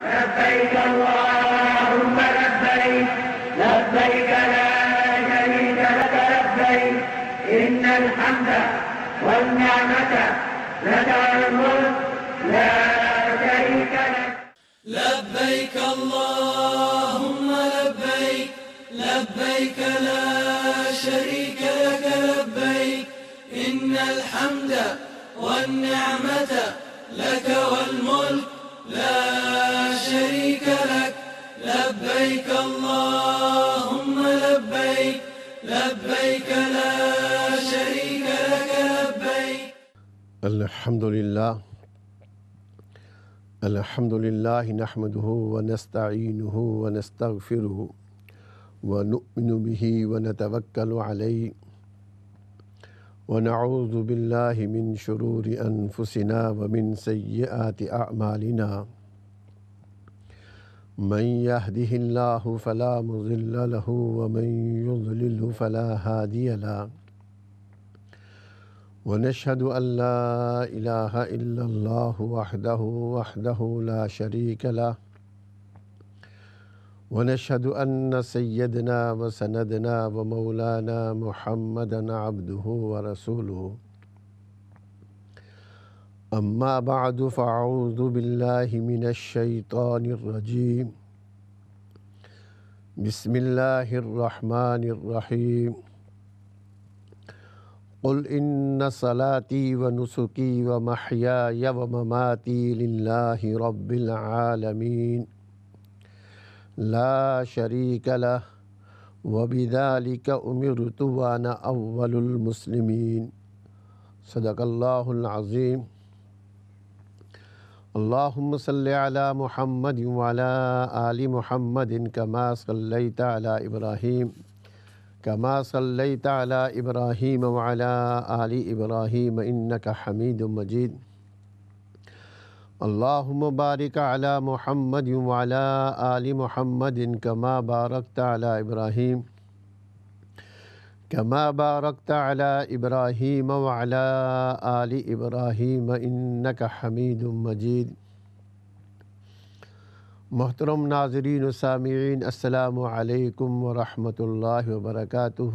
لبيك اللهم لبيك لبيك لا شريك لك لبيك إن الحمد والنعمة لك والملك لا شريك لك. لبيك اللهم لبيك لبيك لا شريك لك لبيك إن الحمد والنعمة لك والملك لا شريك لك. لبيك اللهم لبيك لبيك لا شريك لك لبيك. الحمد لله نحمده ونستعينه ونستغفره ونؤمن به ونتوكل عليه ونعوذ بالله من شرور أنفسنا ومن سيئات أعمالنا. من يهده الله فلا مضل له ومن يضلل فلا هادي له. ونشهد أن لا إله إلا الله وحده لا شريك له. ونشهد أن سيدنا وسندنا ومولانا محمدا عبده ورسوله. أما بعد فأعوذ بالله من الشيطان الرجيم. بسم الله الرحمن الرحيم. قل إن صلاتي ونسكي ومحياي ومماتي لله رب العالمين لا شريك له وبذلك أمرت وأنا أول المسلمين. صدق الله العظيم. اللهم صل على محمد وعلى آل محمد كما صليت على إبراهيم وعلى آل إبراهيم إنك حميد مجيد. اللهم بارك على محمد وعلى آل محمد كما باركت على إبراهيم وعلى آل إبراهيم إنك حميد مجيد. محترم ناظرین و سامعین، السلام علیکم ورحمۃ اللہ وبرکاتہ۔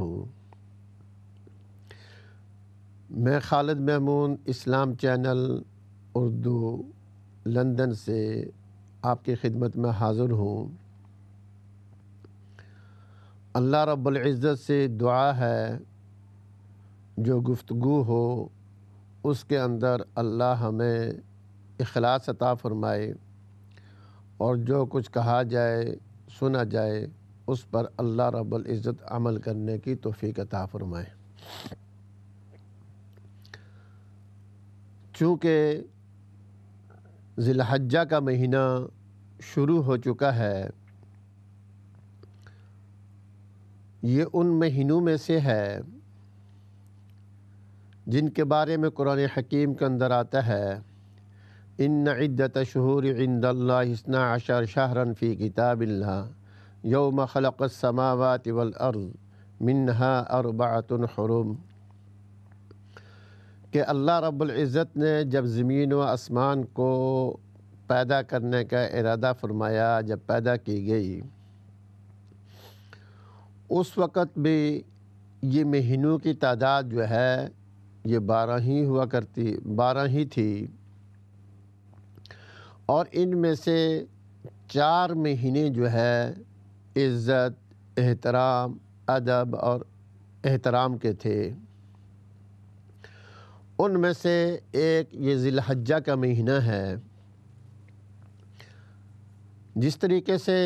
میں خالد محمود اسلام چینل اردو لندن سے آپ کی خدمت میں حاضر ہوں۔ اللہ رب العزت سے دعا ہے جو گفتگو ہو اس کے اندر اللہ ہمیں اخلاص عطا فرمائے، اور جو کچھ کہا جائے سنا جائے اس پر اللہ رب العزت عمل کرنے کی توفیق عطا فرمائے۔ چونکہ ذی الحجہ کا مہینہ شروع ہو چکا ہے، یہ ان مہینوں میں سے ہے جن کے بارے میں قرآن حکیم کے اندر آتا ہے ان عدۃ الشہور عند اللہ 12 شہرا فی کتاب اللہ یوم خلق السماوات والارض منہا 4 حرم، کہ اللہ رب العزت نے جب زمین و آسمان کو پیدا کرنے کا ارادہ فرمایا، جب پیدا کی گئی، اس وقت بھی یہ مہینوں کی تعداد جو ہے یہ 12 ہی تھی، اور ان میں سے 4 مہینے جو ہے عزت، احترام، ادب اور احترام کے تھے۔ ان میں سے ایک یہ ذی الحجہ کا مہینہ ہے۔ جس طریقے سے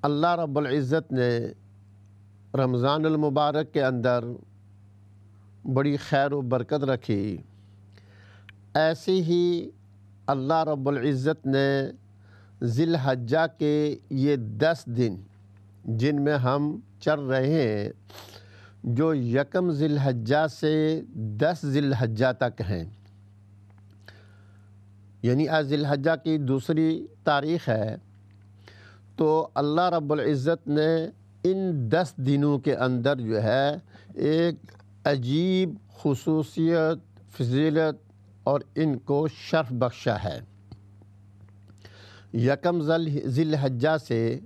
اللہ رب العزت نے رمضان المبارک کے اندر بڑی خیر و برکت رکھی، ایسے ہی اللہ رب العزت نے ذی الحجہ کے یہ 10 دن جن میں ہم چل رہے ہیں، جو 1 ذی الحجہ سے 10 ذی الحجہ تک ہیں، یعنی آج ذی الحجہ کی 2 تاریخ ہے، تو اللہ رب العزت نے ان 10 دنوں کے اندر جو ہے ایک عجیب خصوصیت، فضیلت اور ان کو شرف بخشا ہے۔ یکم ذی الحجہ سے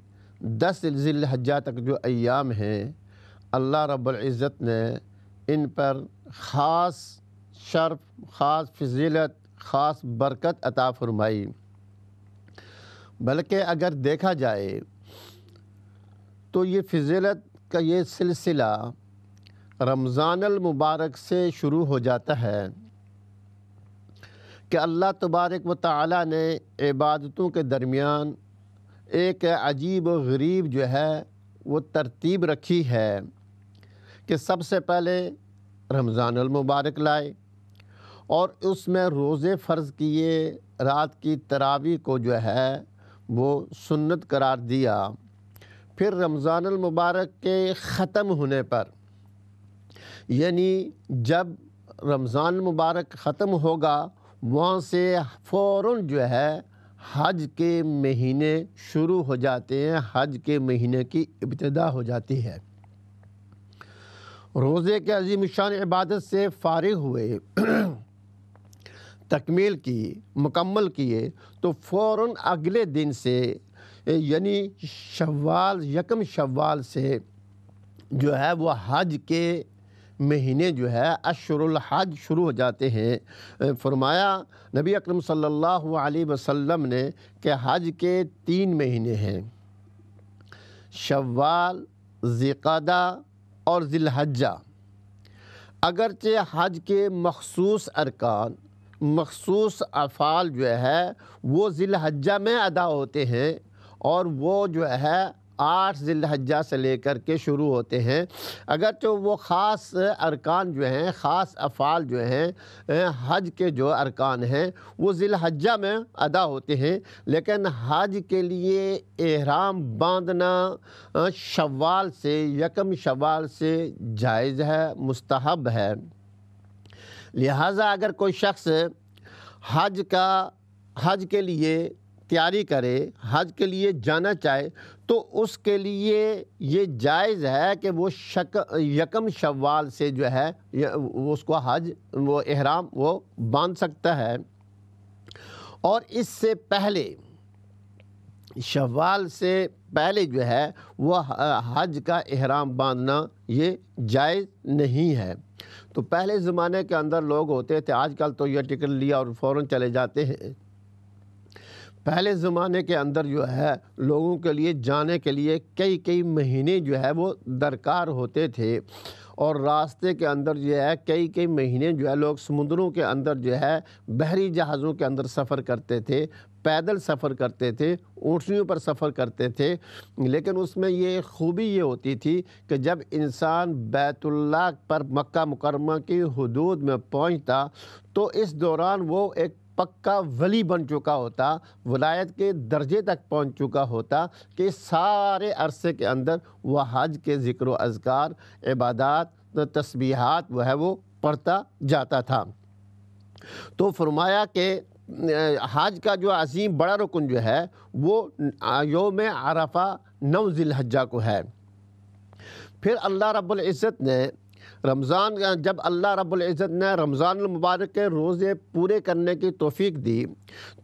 10 ذی الحجہ تک جو ایام ہیں، اللہ رب العزت نے ان پر خاص شرف، خاص فضیلت، خاص برکت عطا فرمائی۔ بلکہ اگر دیکھا جائے تو یہ فضیلت کا یہ سلسلہ رمضان المبارک سے شروع ہو جاتا ہے کہ اللہ تبارک و تعالی نے عبادتوں کے درمیان ایک عجیب و غریب جو ہے وہ ترتیب رکھی ہے کہ سب سے پہلے رمضان المبارک لائے اور اس میں روزے فرض کیے، رات کی تراویح کو جو ہے وہ سنت قرار دیا۔ پھر رمضان المبارک کے ختم ہونے پر، یعنی جب رمضان المبارک ختم ہوگا وہاں سے فوراً جو ہے حج کے مہینے شروع ہو جاتے ہیں، حج کے مہینے کی ابتدا ہو جاتی ہے۔ روزے کے عظیم الشان عبادت سے فارغ ہوئے، تکمیل کی، مکمل کیے تو فوراً اگلے دن سے یعنی یکم شوال سے جو ہے وہ حج کے مہینے جو ہے اشہر الحج شروع ہو جاتے ہیں۔ فرمایا نبی اکرم صلی اللہ علیہ وسلم نے کہ حج کے 3 مہینے ہیں، شوال، ذوالقعدہ اور ذی الحجہ۔ اگرچہ حج کے مخصوص ارکان، مخصوص افعال جو ہے وہ ذی الحجہ میں ادا ہوتے ہیں اور وہ جو ہے 8 ذی الحجہ سے لے کر کے شروع ہوتے ہیں، اگرچہ وہ خاص ارکان جو ہیں، خاص افعال جو ہیں، حج کے جو ارکان ہیں وہ ذی الحجہ میں ادا ہوتے ہیں، لیکن حج کے لیے احرام باندھنا شوال سے، یکم شوال سے جائز ہے، مستحب ہے۔ لہٰذا اگر کوئی شخص حج کے لیے تیاری کرے، حج کے لیے جانا چاہے تو اس کے لیے یہ جائز ہے کہ وہ یکم شوال سے جو ہے اس کو وہ احرام وہ باندھ سکتا ہے، اور اس سے پہلے شوال سے پہلے جو ہے وہ حج کا احرام باندھنا یہ جائز نہیں ہے۔ تو پہلے زمانے کے اندر لوگ ہوتے تھے، آج کل تو یہ ٹکٹ لیا اور فوراً چلے جاتے ہیں۔ پہلے زمانے کے اندر جو ہے لوگوں کے لیے جانے کے لیے کئی مہینے جو ہے وہ درکار ہوتے تھے، اور راستے کے اندر جو ہے کئی مہینے جو ہے لوگ سمندروں کے اندر جو ہے بحری جہازوں کے اندر سفر کرتے تھے، پیدل سفر کرتے تھے، اونٹنیوں پر سفر کرتے تھے۔ لیکن اس میں یہ خوبی یہ ہوتی تھی کہ جب انسان بیت اللہ پر مکہ مکرمہ کی حدود میں پہنچتا تو اس دوران وہ ایک پکا ولی بن چکا ہوتا، ولایت کے درجے تک پہنچ چکا ہوتا کہ سارے عرصے کے اندر وہ حج کے ذکر و اذکار، عبادات، تسبیحات وہ ہے وہ پڑھتا جاتا تھا۔ تو فرمایا کہ حج کا جو عظیم بڑا رکن جو ہے وہ یوم عرفہ 9 ذی الحجہ کو ہے۔ پھر اللہ رب العزت نے جب اللہ رب العزت نے رمضان المبارک کے روزے پورے کرنے کی توفیق دی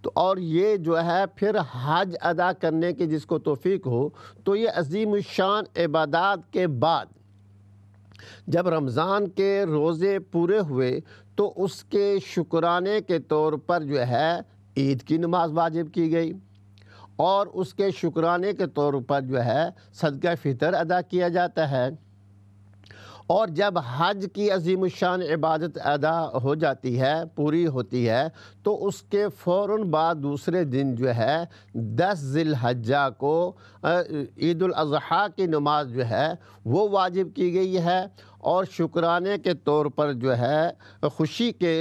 تو اور یہ جو ہے پھر حج ادا کرنے کی جس کو توفیق ہو، تو یہ عظیم الشان عبادات کے بعد جب رمضان کے روزے پورے ہوئے تو اس کے شکرانے کے طور پر جو ہے عید کی نماز واجب کی گئی، اور اس کے شکرانے کے طور پر جو ہے صدقہ فطر ادا کیا جاتا ہے۔ اور جب حج کی عظیم الشان عبادت ادا ہو جاتی ہے، پوری ہوتی ہے، تو اس کے فوراً بعد دوسرے دن جو ہے 10 ذی الحجہ کو عید الاضحیٰ کی نماز جو ہے وہ واجب کی گئی ہے، اور شکرانے کے طور پر جو ہے خوشی کے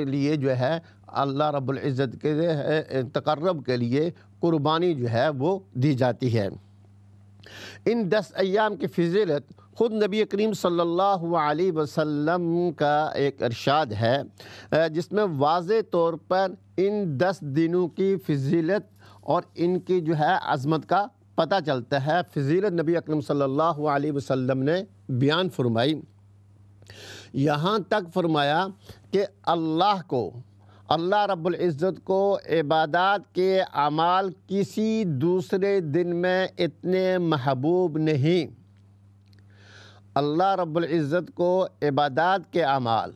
لیے جو ہے اللہ رب العزت کے تقرب کے لیے قربانی جو ہے وہ دی جاتی ہے۔ ان 10 ایام کی فضیلت خود نبی کریم صلی اللہ علیہ وسلم کا ایک ارشاد ہے جس میں واضح طور پر ان 10 دنوں کی فضیلت اور ان کی جو ہے عظمت کا پتہ چلتا ہے۔ فضیلت نبی اکرم صلی اللہ علیہ وسلم نے بیان فرمائی، یہاں تک فرمایا کہ اللہ کو اللہ رب العزت کو عبادات کے اعمال کسی دوسرے دن میں اتنے محبوب نہیں۔ اللہ رب العزت کو عبادات کے اعمال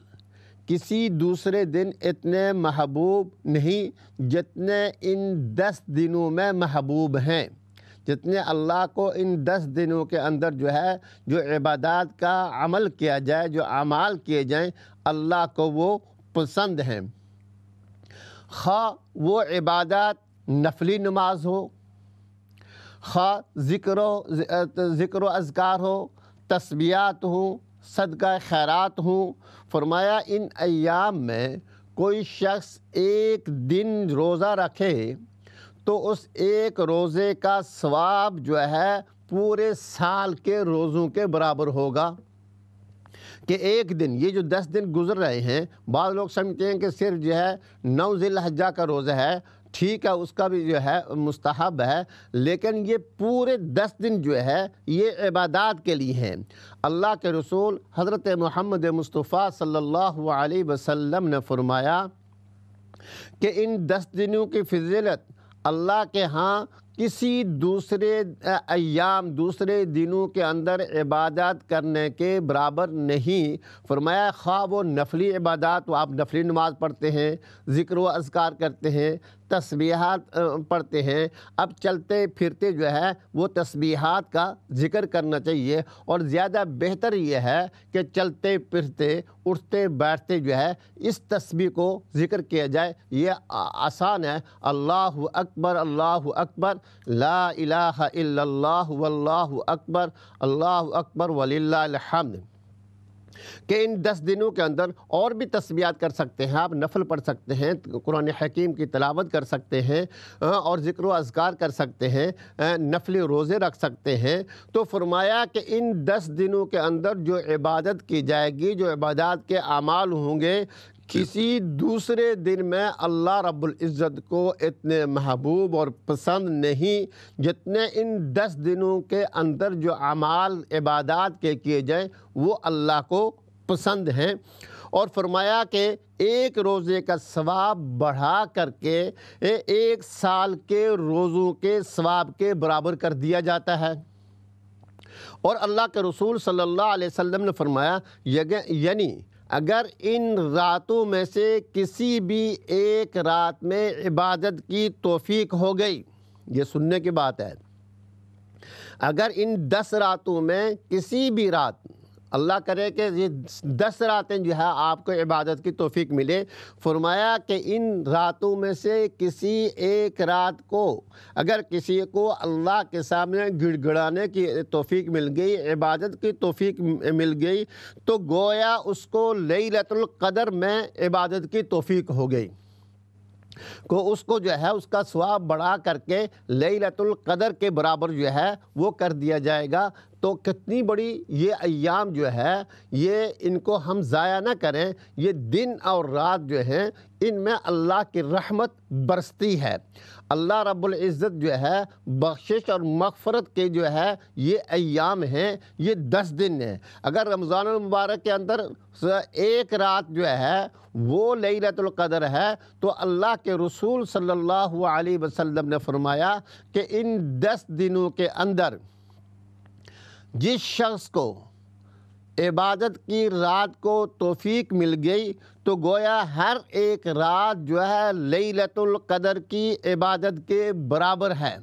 کسی دوسرے دن اتنے محبوب نہیں جتنے ان 10 دنوں میں محبوب ہیں، جتنے اللہ کو ان 10 دنوں کے اندر جو عبادات کا عمل کیا جائے، جو اعمال کیے جائیں، اللہ کو وہ پسند ہیں۔ خواہ وہ عبادات نفلی نماز ہو، خواہ ذکر و اذکار ہو، تسبیحات ہوں، صدقہ خیرات ہوں۔ فرمایا ان ایام میں کوئی شخص ایک دن روزہ رکھے تو اس ایک روزے کا ثواب پورے سال کے روزوں کے برابر ہوگا۔ کہ ایک دن، یہ جو 10 دن گزر رہے ہیں، بعض لوگ سمجھتے ہیں کہ صرف 9 ذی الحجہ کا روزہ ہے، ٹھیک ہے، اس کا بھی مستحب ہے، لیکن یہ پورے 10 دن یہ عبادات کے لیے ہیں۔ اللہ کے رسول حضرت محمد مصطفیٰ صلی اللہ علیہ وسلم نے فرمایا کہ ان 10 دنوں کی فضیلت اللہ کے ہاں کسی دوسرے ایام، دوسرے دنوں کے اندر عبادات کرنے کے برابر نہیں۔ فرمایا خواہ وہ نفلی عبادات، وہ آپ نفلی نماز پڑھتے ہیں، ذکر و اذکار کرتے ہیں، تسبیحات پڑھتے ہیں، اب چلتے پھرتے وہ تسبیحات کا ذکر کرنا چاہیے، اور زیادہ بہتر یہ ہے کہ چلتے پھرتے اٹھتے بیٹھتے اس تسبیح کو ذکر کیا جائے۔ یہ آسان ہے، اللہ اکبر اللہ اکبر، لا الہ الا اللہ واللہ اکبر، اللہ اکبر وللہ الحمد۔ کہ ان 10 دنوں کے اندر اور بھی تسبیحات کر سکتے ہیں، آپ نفل پڑھ سکتے ہیں، قرآن حکیم کی تلاوت کر سکتے ہیں، اور ذکر و اذکار کر سکتے ہیں، نفلی روزے رکھ سکتے ہیں۔ تو فرمایا کہ ان 10 دنوں کے اندر جو عبادت کی جائے گی، جو عبادات کے اعمال ہوں گے، کسی دوسرے دن میں اللہ رب العزت کو اتنے محبوب اور پسند نہیں جتنے ان 10 دنوں کے اندر جو اعمال عبادات کے کیے جائیں وہ اللہ کو پسند ہیں۔ اور فرمایا کہ ایک روزے کا ثواب بڑھا کر کے 1 سال کے روزوں کے ثواب کے برابر کر دیا جاتا ہے۔ اور اللہ کے رسول صلی اللہ علیہ وسلم نے فرمایا یعنی اگر ان راتوں میں سے کسی بھی ایک رات میں عبادت کی توفیق ہو گئی، یہ سننے کی بات ہے، اگر ان 10 راتوں میں کسی بھی رات، اللہ کرے کہ یہ 10 راتیں آپ کو عبادت کی توفیق ملے، فرمایا کہ ان راتوں میں سے کسی ایک رات کو اگر کسی کو اللہ کے سامنے گڑ گڑانے کی توفیق مل گئی، عبادت کی توفیق مل گئی، تو گویا اس کو لیلۃ القدر میں عبادت کی توفیق ہو گئی، کو اس کو اس کا ثواب بڑھا کر کے لیلۃ القدر کے برابر وہ کر دیا جائے گا۔ تو کتنی بڑی یہ ایام یہ ان کو ہم ضائع نہ کریں۔ یہ دن اور رات ان میں اللہ کی رحمت برستی ہے۔ اللہ رب العزت بخشش اور مغفرت کے یہ ایام ہیں، یہ 10 دن ہیں۔ اگر رمضان المبارک کے اندر ایک رات وہ لیلۃ القدر ہے، تو اللہ کے رسول صلی اللہ علیہ وسلم نے فرمایا کہ ان 10 دنوں کے اندر جس شخص کو عبادت کی رات کو توفیق مل گئی، تو گویا ہر ایک رات لیلۃ القدر کی عبادت کے برابر ہے۔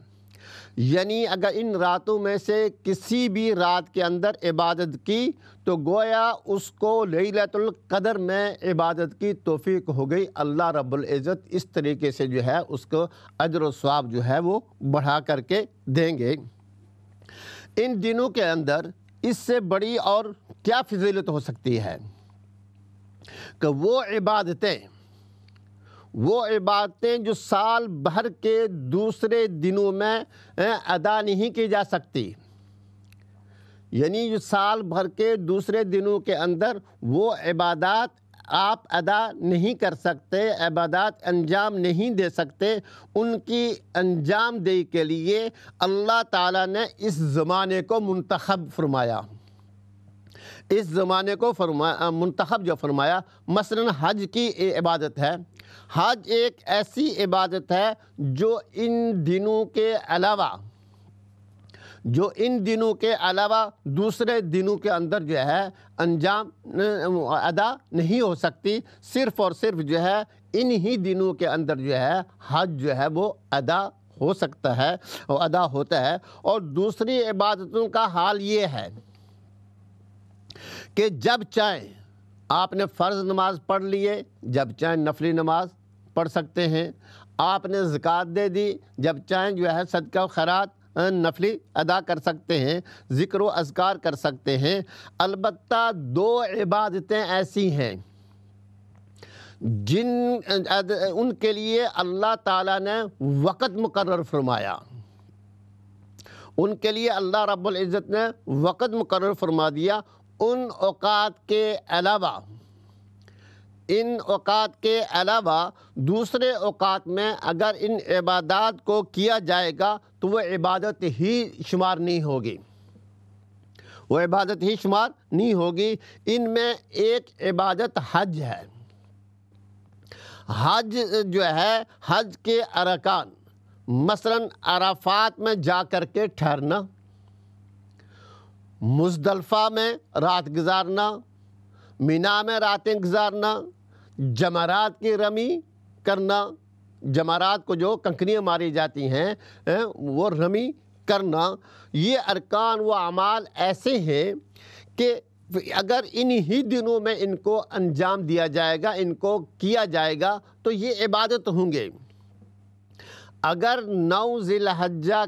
یعنی اگر ان راتوں میں سے کسی بھی رات کے اندر عبادت کی، تو گویا اس کو لیلۃ القدر میں عبادت کی توفیق ہو گئی۔ اللہ رب العزت اس طریقے سے اس کو اجر و ثواب وہ بڑھا کر کے دیں گے۔ ان دنوں کے اندر اس سے بڑی اور کیا فضیلت ہو سکتی ہے کہ وہ عبادتیں جو سال بھر کے دوسرے دنوں میں ادا نہیں کی جا سکتی، یعنی جو سال بھر کے دوسرے دنوں کے اندر وہ عبادات آپ ادا نہیں کر سکتے، عبادات انجام نہیں دے سکتے، ان کی انجام دہی کے لیے اللہ تعالیٰ نے اس زمانے کو منتخب فرمایا۔ اس زمانے کو منتخب فرمایا۔ مثلا حج کی عبادت ہے، حج ایک ایسی عبادت ہے جو ان دنوں کے علاوہ دوسرے دنوں کے اندر جو ہے انجام ادا نہیں ہو سکتی، صرف اور صرف جو ہے انہی دنوں کے اندر جو ہے حج جو ہے وہ ادا ہو سکتا ہے اور ادا ہوتا ہے۔ اور دوسری عبادتوں کا حال یہ ہے کہ جب چاہیں آپ نے فرض نماز پڑھ لیے، جب چاہیں نفلی نماز پڑھ سکتے ہیں، آپ نے زکوٰۃ دے دی، جب چاہیں جو ہے صدقہ و خیرات نفلی ادا کر سکتے ہیں، ذکر و اذکار کر سکتے ہیں۔ البتہ دو عبادتیں ایسی ہیں ان کے لیے اللہ تعالیٰ نے وقت مقرر فرمایا، ان کے لیے اللہ رب العزت نے وقت مقرر فرما دیا۔ ان اوقات کے علاوہ دوسرے اوقات میں اگر ان عبادات کو کیا جائے گا تو وہ عبادت ہی شمار نہیں ہوگی، ان میں ایک عبادت حج ہے۔ حج جو ہے، حج کے ارکان مثلاً عرفات میں جا کر کے ٹھہرنا، مزدلفہ میں رات گزارنا، مینا میں راتیں گزارنا، جمرات کی رمی کرنا، جمرات کو جو کنکریاں ماری جاتی ہیں وہ رمی کرنا، یہ ارکان و اعمال ایسے ہیں کہ اگر انہی دنوں میں ان کو انجام دیا جائے گا، ان کو کیا جائے گا تو یہ عبادت ہوں گے۔ اگر 9 ذی الحجہ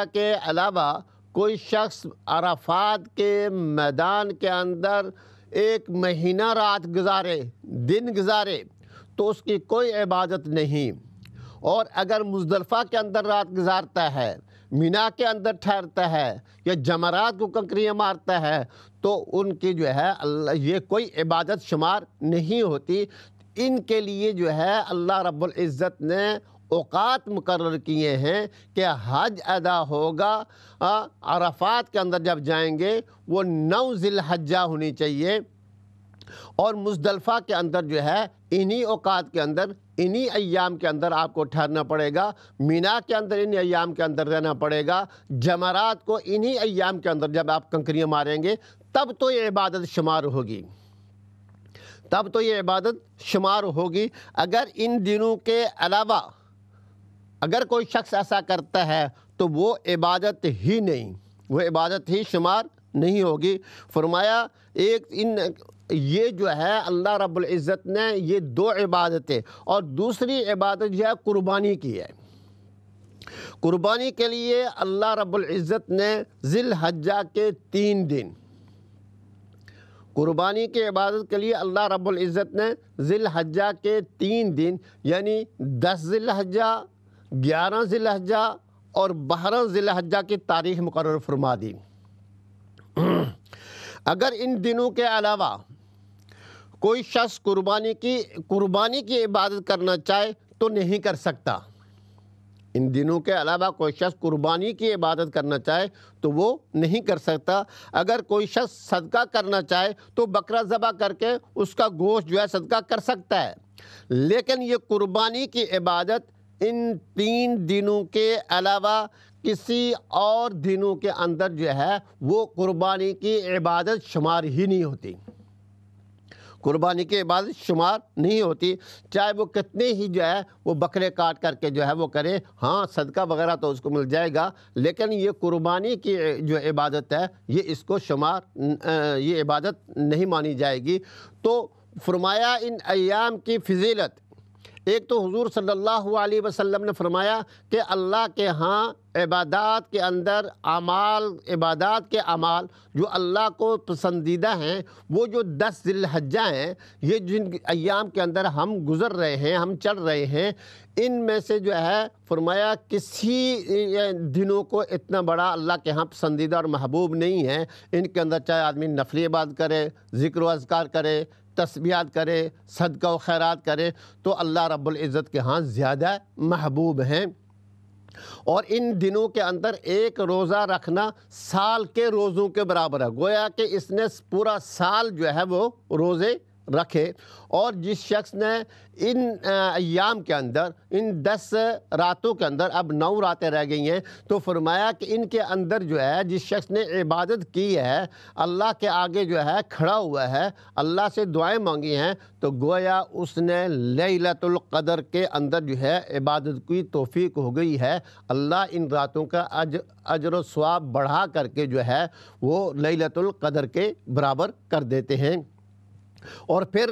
کے علاوہ کوئی شخص عرفات کے میدان کے اندر 1 مہینہ رات گزارے، دن گزارے، تو اس کی کوئی عبادت نہیں۔ اور اگر مزدلفہ کے اندر رات گزارتا ہے، مینا کے اندر ٹھہرتا ہے یا جمرات کو کنکریاں مارتا ہے تو ان کی جو ہے یہ کوئی عبادت شمار نہیں ہوتی۔ ان کے لیے جو ہے اللہ رب العزت نے اوقات مقرر کیے ہیں کہ حج ادا ہوگا عرفات کے اندر جب جائیں گے وہ 9 ذی الحجہ ہونی چاہیے، اور مزدلفہ کے اندر جو ہے انہی اوقات کے اندر، انہی ایام کے اندر آپ کو ٹھہرنا پڑے گا، مینا کے اندر انہی ایام کے اندر رہنا پڑے گا، جمرات کو انہی ایام کے اندر جب آپ کنکریاں ماریں گے تب تو یہ عبادت شمار ہوگی۔ اگر ان دنوں کے علاوہ اگر کوئی شخص ایسا کرتا ہے تو وہ عبادت ہی شمار نہیں ہوگی۔ فرمایا یہ جو ہے اللہ رب العزت نے یہ 2 عبادتیں، اور دوسری عبادت جو ہے قربانی کی ہے۔ قربانی کے لیے اللہ رب العزت نے ذی الحجہ کے 3 دن، قربانی کی عبادت کے لیے اللہ رب العزت نے ذی الحجہ کے 3 دن یعنی 10 ذی الحجہ، 11 ذی الحجہ اور 12 ذی الحجہ کی تاریخ مقرر فرما دی۔ اگر ان دنوں کے علاوہ کوئی شخص قربانی کی عبادت کرنا چاہے تو نہیں کر سکتا، ان دنوں کے علاوہ کوئی شخص قربانی کی عبادت کرنا چاہے تو وہ نہیں کر سکتا۔ اگر کوئی شخص صدقہ کرنا چاہے تو بکرا ذبح کر کے اس کا گوشت جو ہے صدقہ کر سکتا ہے، لیکن یہ قربانی کی عبادت ان 3 دنوں کے علاوہ کسی اور دنوں کے اندر جو ہے وہ قربانی کی عبادت شمار ہی نہیں ہوتی، قربانی کی عبادت شمار نہیں ہوتی، چاہے وہ کتنے ہی جو ہے وہ بکرے کاٹ کر کے جو ہے وہ کرے، ہاں صدقہ وغیرہ تو اس کو مل جائے گا، لیکن یہ قربانی کی جو عبادت ہے یہ عبادت نہیں مانی جائے گی۔ تو فرمایا ان ایام کی فضیلت، ایک تو حضور صلی اللہ علیہ وسلم نے فرمایا کہ اللہ کے ہاں عبادات کے اعمال جو اللہ کو پسندیدہ ہیں وہ جو 10 ذی الحجہ ہیں، یہ جن ایام کے اندر ہم گزر رہے ہیں، ہم چل رہے ہیں، ان میں سے جو ہے فرمایا کسی دنوں کو اتنا بڑا اللہ کے ہاں پسندیدہ اور محبوب نہیں ہے۔ ان کے اندر چاہے آدمی نفلی عبادت کرے، ذکر و اذکار کرے، تسبیحات کرے، صدقہ و خیرات کرے تو اللہ رب العزت کے ہاں زیادہ محبوب ہیں۔ اور ان دنوں کے اندر ایک روزہ رکھنا سال کے روزوں کے برابر ہے، گویا کہ اس نے پورا سال جو ہے وہ روزے رکھے۔ اور جس شخص نے ان ایام کے اندر، ان 10 راتوں کے اندر، اب 9 راتیں رہ گئی ہیں، تو فرمایا کہ ان کے اندر جو ہے جس شخص نے عبادت کی ہے، اللہ کے آگے جو ہے کھڑا ہوا ہے، اللہ سے دعائیں مانگی ہیں، تو گویا اس نے لیلۃ القدر کے اندر جو ہے عبادت کی توفیق ہو گئی ہے۔ اللہ ان راتوں کا اجر و ثواب بڑھا کر کے جو ہے وہ لیلۃ القدر کے برابر کر دیتے ہیں۔ اور پھر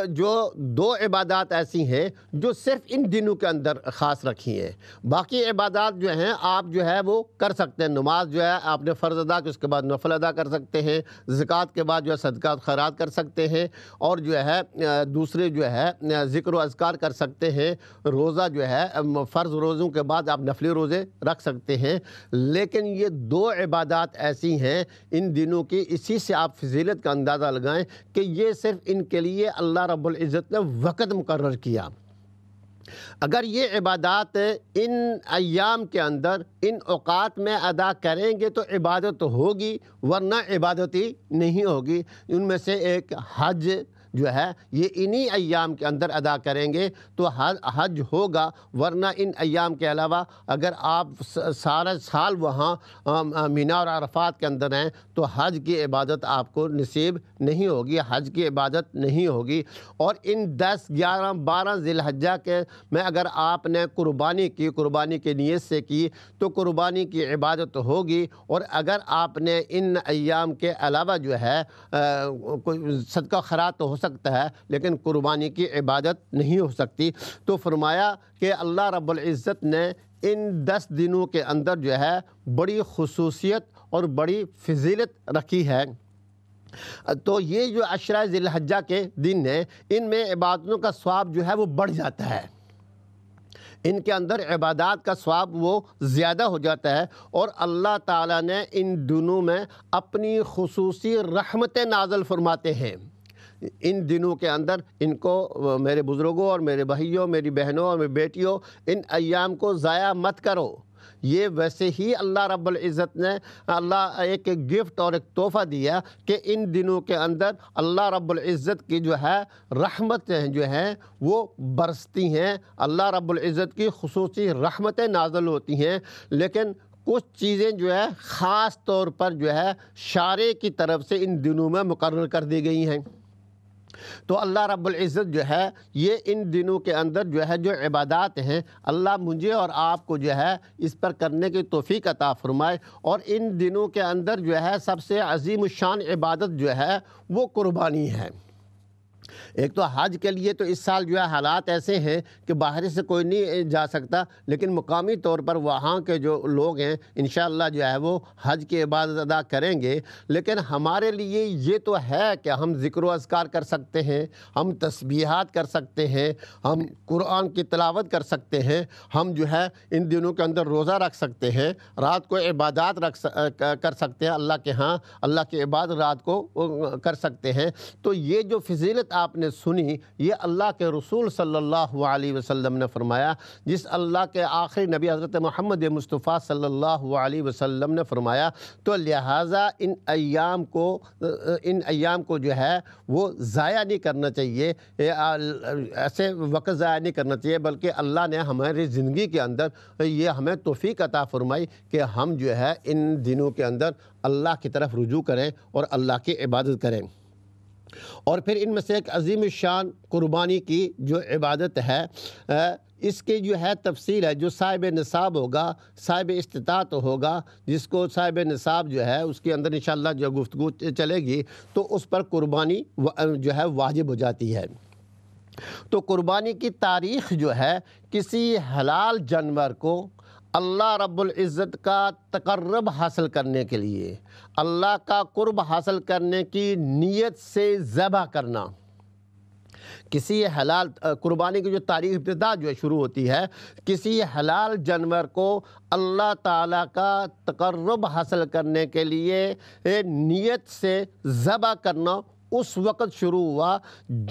جو 2 عبادات ایسی ہیں جو صرف ان دنوں کے اندر خاص رکھی ہیں، باقی عبادات جو ہیں آپ جو ہے وہ کر سکتے ہیں۔ نماز جو ہے آپ نے فرض ادا کی، اس کے بعد نفل ادا کر سکتے ہیں، زکوٰۃ کے بعد جو ہے صدقات خیرات کر سکتے ہیں، اور جو ہے دوسرے جو ہے ذکر و اذکار کر سکتے ہیں۔ روزہ جو ہے فرض روزوں کے بعد آپ نفلی روزے رکھ سکتے ہیں۔ لیکن یہ 2 عبادات ایسی ہیں ان دنوں کی، اسی سے آپ فضیلت کا اندازہ لگائیں کہ یہ صرف ان کے لیے اللہ رب العزت نے وقت مقرر کیا۔ اگر یہ عبادات ان ایام کے اندر ان اوقات میں ادا کریں گے تو عبادت ہوگی، ورنہ عبادت ہی نہیں ہوگی۔ ان میں سے ایک حج جو ہے یہ انہی ایام کے اندر ادا کریں گے تو حج ہوگا، ورنہ ان ایام کے علاوہ اگر آپ سارا سال وہاں مینا اور عرفات کے اندر ہیں تو حج کی عبادت آپ کو نصیب نہیں ہوگی، حج کی عبادت نہیں ہوگی۔ اور ان 10، 11، 12 ذی الحجہ کے میں اگر آپ نے قربانی کی، قربانی کی نیت سے کی تو قربانی کی عبادت ہوگی۔ اور اگر آپ نے ان ایام کے علاوہ جو ہے کوئی صدقہ خیرات تو ہو سکتا ہے لیکن قربانی کی عبادت نہیں ہو سکتی۔ تو فرمایا کہ اللہ رب العزت نے ان 10 دنوں کے اندر جو ہے بڑی خصوصیت اور بڑی فضیلت رکھی ہے۔ تو یہ جو 10 ذی الحجہ کے دن ہیں ان میں عبادتوں کا ثواب جو ہے وہ بڑھ جاتا ہے، ان کے اندر عبادات کا ثواب وہ زیادہ ہو جاتا ہے، اور اللہ تعالیٰ نے ان دنوں میں اپنی خصوصی رحمتیں نازل فرماتے ہیں۔ ان دنوں کے اندر ان کو میرے بزرگوں اور میرے بھائیوں، میری بہنوں اور میری بیٹیوں، ان ایام کو ضائع مت کرو۔ یہ ویسے ہی اللہ رب العزت نے ایک گفٹ اور ایک تحفہ دیا کہ ان دنوں کے اندر اللہ رب العزت کی جو ہے رحمتیں جو ہیں وہ برستی ہیں، اللہ رب العزت کی خصوصی رحمتیں نازل ہوتی ہیں۔ لیکن کچھ چیزیں جو ہے خاص طور پر جو ہے شارع کی طرف سے ان دنوں میں مقرر کر دی گئی ہیں۔ تو اللہ رب العزت جو ہے یہ ان دنوں کے اندر جو ہے جو عبادات ہیں، اللہ مجھے اور آپ کو جو ہے اس پر کرنے کی توفیق عطا فرمائے۔ اور ان دنوں کے اندر جو ہے سب سے عظیم الشان عبادت جو ہے وہ قربانی ہے۔ ایک تو حج کے لیے تو اس سال جو ہے حالات ایسے ہیں کہ باہر سے کوئی نہیں جا سکتا، لیکن مقامی طور پر وہاں کے جو لوگ ہیں انشاءاللہ جو ہے وہ حج کی عبادت ادا کریں گے۔ لیکن ہمارے لیے یہ تو ہے کہ ہم ذکر و اذکار کر سکتے ہیں، ہم تسبیحات کر سکتے ہیں، ہم قرآن کی تلاوت کر سکتے ہیں، ہم جو ہے ان دنوں کے اندر روزہ رکھ سکتے ہیں، رات کو عبادات کر سکتے ہیں، اللہ کے ہاں اللہ کی عبادت رات کو کر سکتے ہیں۔ تو یہ جو فضیلت آپ نے سنی یہ اللہ کے رسول صلی اللہ علیہ وسلم نے فرمایا، جس اللہ کے آخری نبی حضرت محمد مصطفیٰ صلی اللہ علیہ وسلم نے فرمایا۔ تو لہٰذا ان ایام کو جو ہے وہ ضائع نہیں کرنا چاہیے، ایسے وقت ضائع نہیں کرنا چاہیے، بلکہ اللہ نے ہماری زندگی کے اندر یہ ہمیں توفیق عطا فرمائی کہ ہم جو ہے ان دنوں کے اندر اللہ کی طرف رجوع کریں اور اللہ کی عبادت کریں۔ اور پھر ان میں سے ایک عظیم الشان قربانی کی جو عبادت ہے، اس کی جو ہے تفصیل ہے۔ جو صاحب نصاب ہوگا، صاحب استطاعت ہوگا، جس کو صاحب نصاب جو ہے اس کے اندر انشاءاللہ جو گفتگو چلے گی تو اس پر قربانی جو ہے واجب ہو جاتی ہے۔ تو قربانی کی تاریخ جو ہے کسی حلال جانور کو اللہ رب العزت کا تقرب حاصل کرنے کے لیے، اللہ کا قرب حاصل کرنے کی نیت سے ذبح کرنا، کسی حلال قربانی کی جو تاریخ ابتدا جو ہے شروع ہوتی ہے، کسی حلال جانور کو اللہ تعالیٰ کا تقرب حاصل کرنے کے لیے نیت سے ذبح کرنا اس وقت شروع ہوا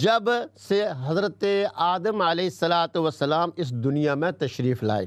جب سے حضرت آدم علیہ السلام اس دنیا میں تشریف لائے۔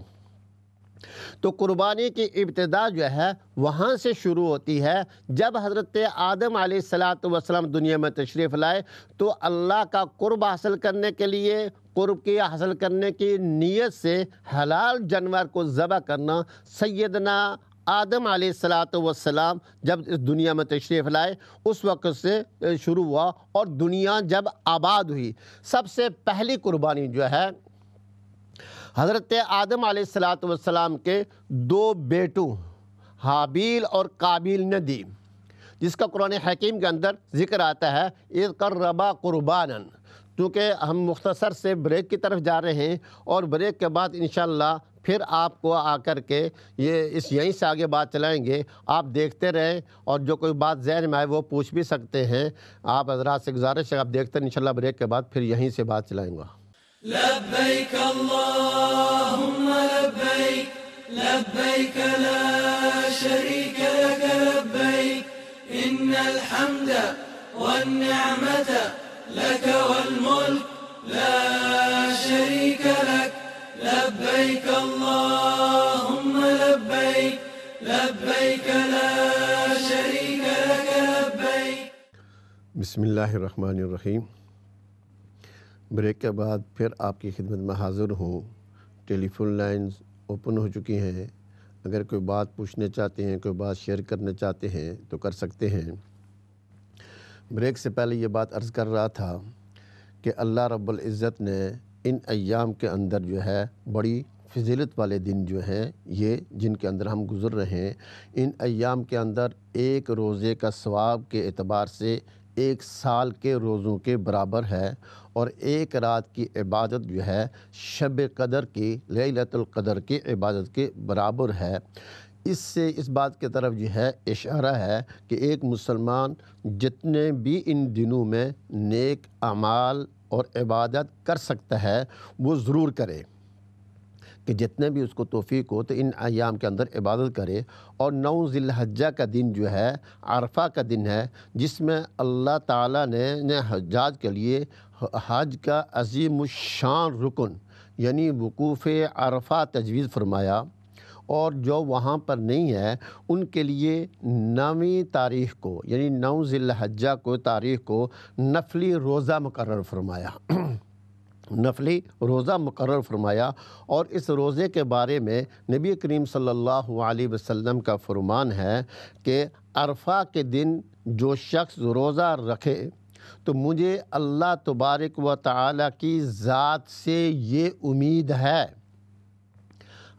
تو قربانی کی ابتدا جو ہے وہاں سے شروع ہوتی ہے جب حضرت آدم علیہ السلام دنیا میں تشریف لائے، تو اللہ کا قرب حاصل کرنے کے لیے، قرب کی حاصل کرنے کی نیت سے حلال جانور کو ذبح کرنا سیدنا آدم علیہ السلام جب اس دنیا میں تشریف لائے اس وقت سے شروع ہوا، اور دنیا جب آباد ہوئی سب سے پہلی قربانی جو ہے حضرت آدم علیہ السلام کے دو بیٹوں حابیل اور قابیل نے دی، جس کا قرآن حکیم کے اندر ذکر آتا ہے اذ قربا قربانا۔ کیونکہ ہم مختصر سے بریک کی طرف جا رہے ہیں، اور بریک کے بعد انشاءاللہ پھر آپ کو آ کر کے یہیں سے آگے بات چلائیں گے۔ آپ دیکھتے رہیں، اور جو کوئی بات ذہن میں آئے وہ پوچھ بھی سکتے ہیں۔ آپ حضرات سے گزارش ہے آپ دیکھتے ہیں، انشاءاللہ بریک کے بعد پھر یہیں سے بات چلائیں گا۔ لبيك اللهم لبيك لبيك لا شريك لك لبيك إن الحمد والنعمة لك والملك لا شريك لك لبيك اللهم لبيك لبيك لا شريك لك لبيك۔ بسم اللہ الرحمن الرحیم۔ بریک کے بعد پھر آپ کی خدمت میں حاضر ہوں۔ ٹیلی فون لائنز اوپن ہو چکی ہیں، اگر کوئی بات پوچھنے چاہتے ہیں، کوئی بات شیئر کرنا چاہتے ہیں تو کر سکتے ہیں۔ بریک سے پہلے یہ بات عرض کر رہا تھا کہ اللہ رب العزت نے ان ایام کے اندر جو ہے بڑی فضیلت والے دن جو ہیں یہ جن کے اندر ہم گزر رہے ہیں، ان ایام کے اندر ایک روزے کا ثواب کے اعتبار سے 1 سال کے روزوں کے برابر ہے، اور ایک رات کی عبادت جو ہے شب قدر کی، لیلۃ القدر کی عبادت کے برابر ہے۔ اس سے اس بات کی طرف جو ہے اشارہ ہے کہ ایک مسلمان جتنے بھی ان دنوں میں نیک اعمال اور عبادت کر سکتا ہے وہ ضرور کرے، کہ جتنے بھی اس کو توفیق ہو تو ان ایام کے اندر عبادت کرے۔ اور 9 ذی الحجہ کا دن جو ہے عرفہ کا دن ہے، جس میں اللہ تعالیٰ نے حجاج کے لیے حج کا عظیم الشان رکن یعنی وقوف عرفہ تجویز فرمایا، اور جو وہاں پر نہیں ہے ان کے لیے 9ویں تاریخ کو یعنی 9 ذی الحجہ کو تاریخ کو نفلی روزہ مقرر فرمایا نفلی روزہ مقرر فرمایا۔ اور اس روزے کے بارے میں نبی کریم صلی اللہ علیہ وسلم کا فرمان ہے کہ عرفہ کے دن جو شخص روزہ رکھے تو مجھے اللہ تبارک و تعالیٰ کی ذات سے یہ امید ہے۔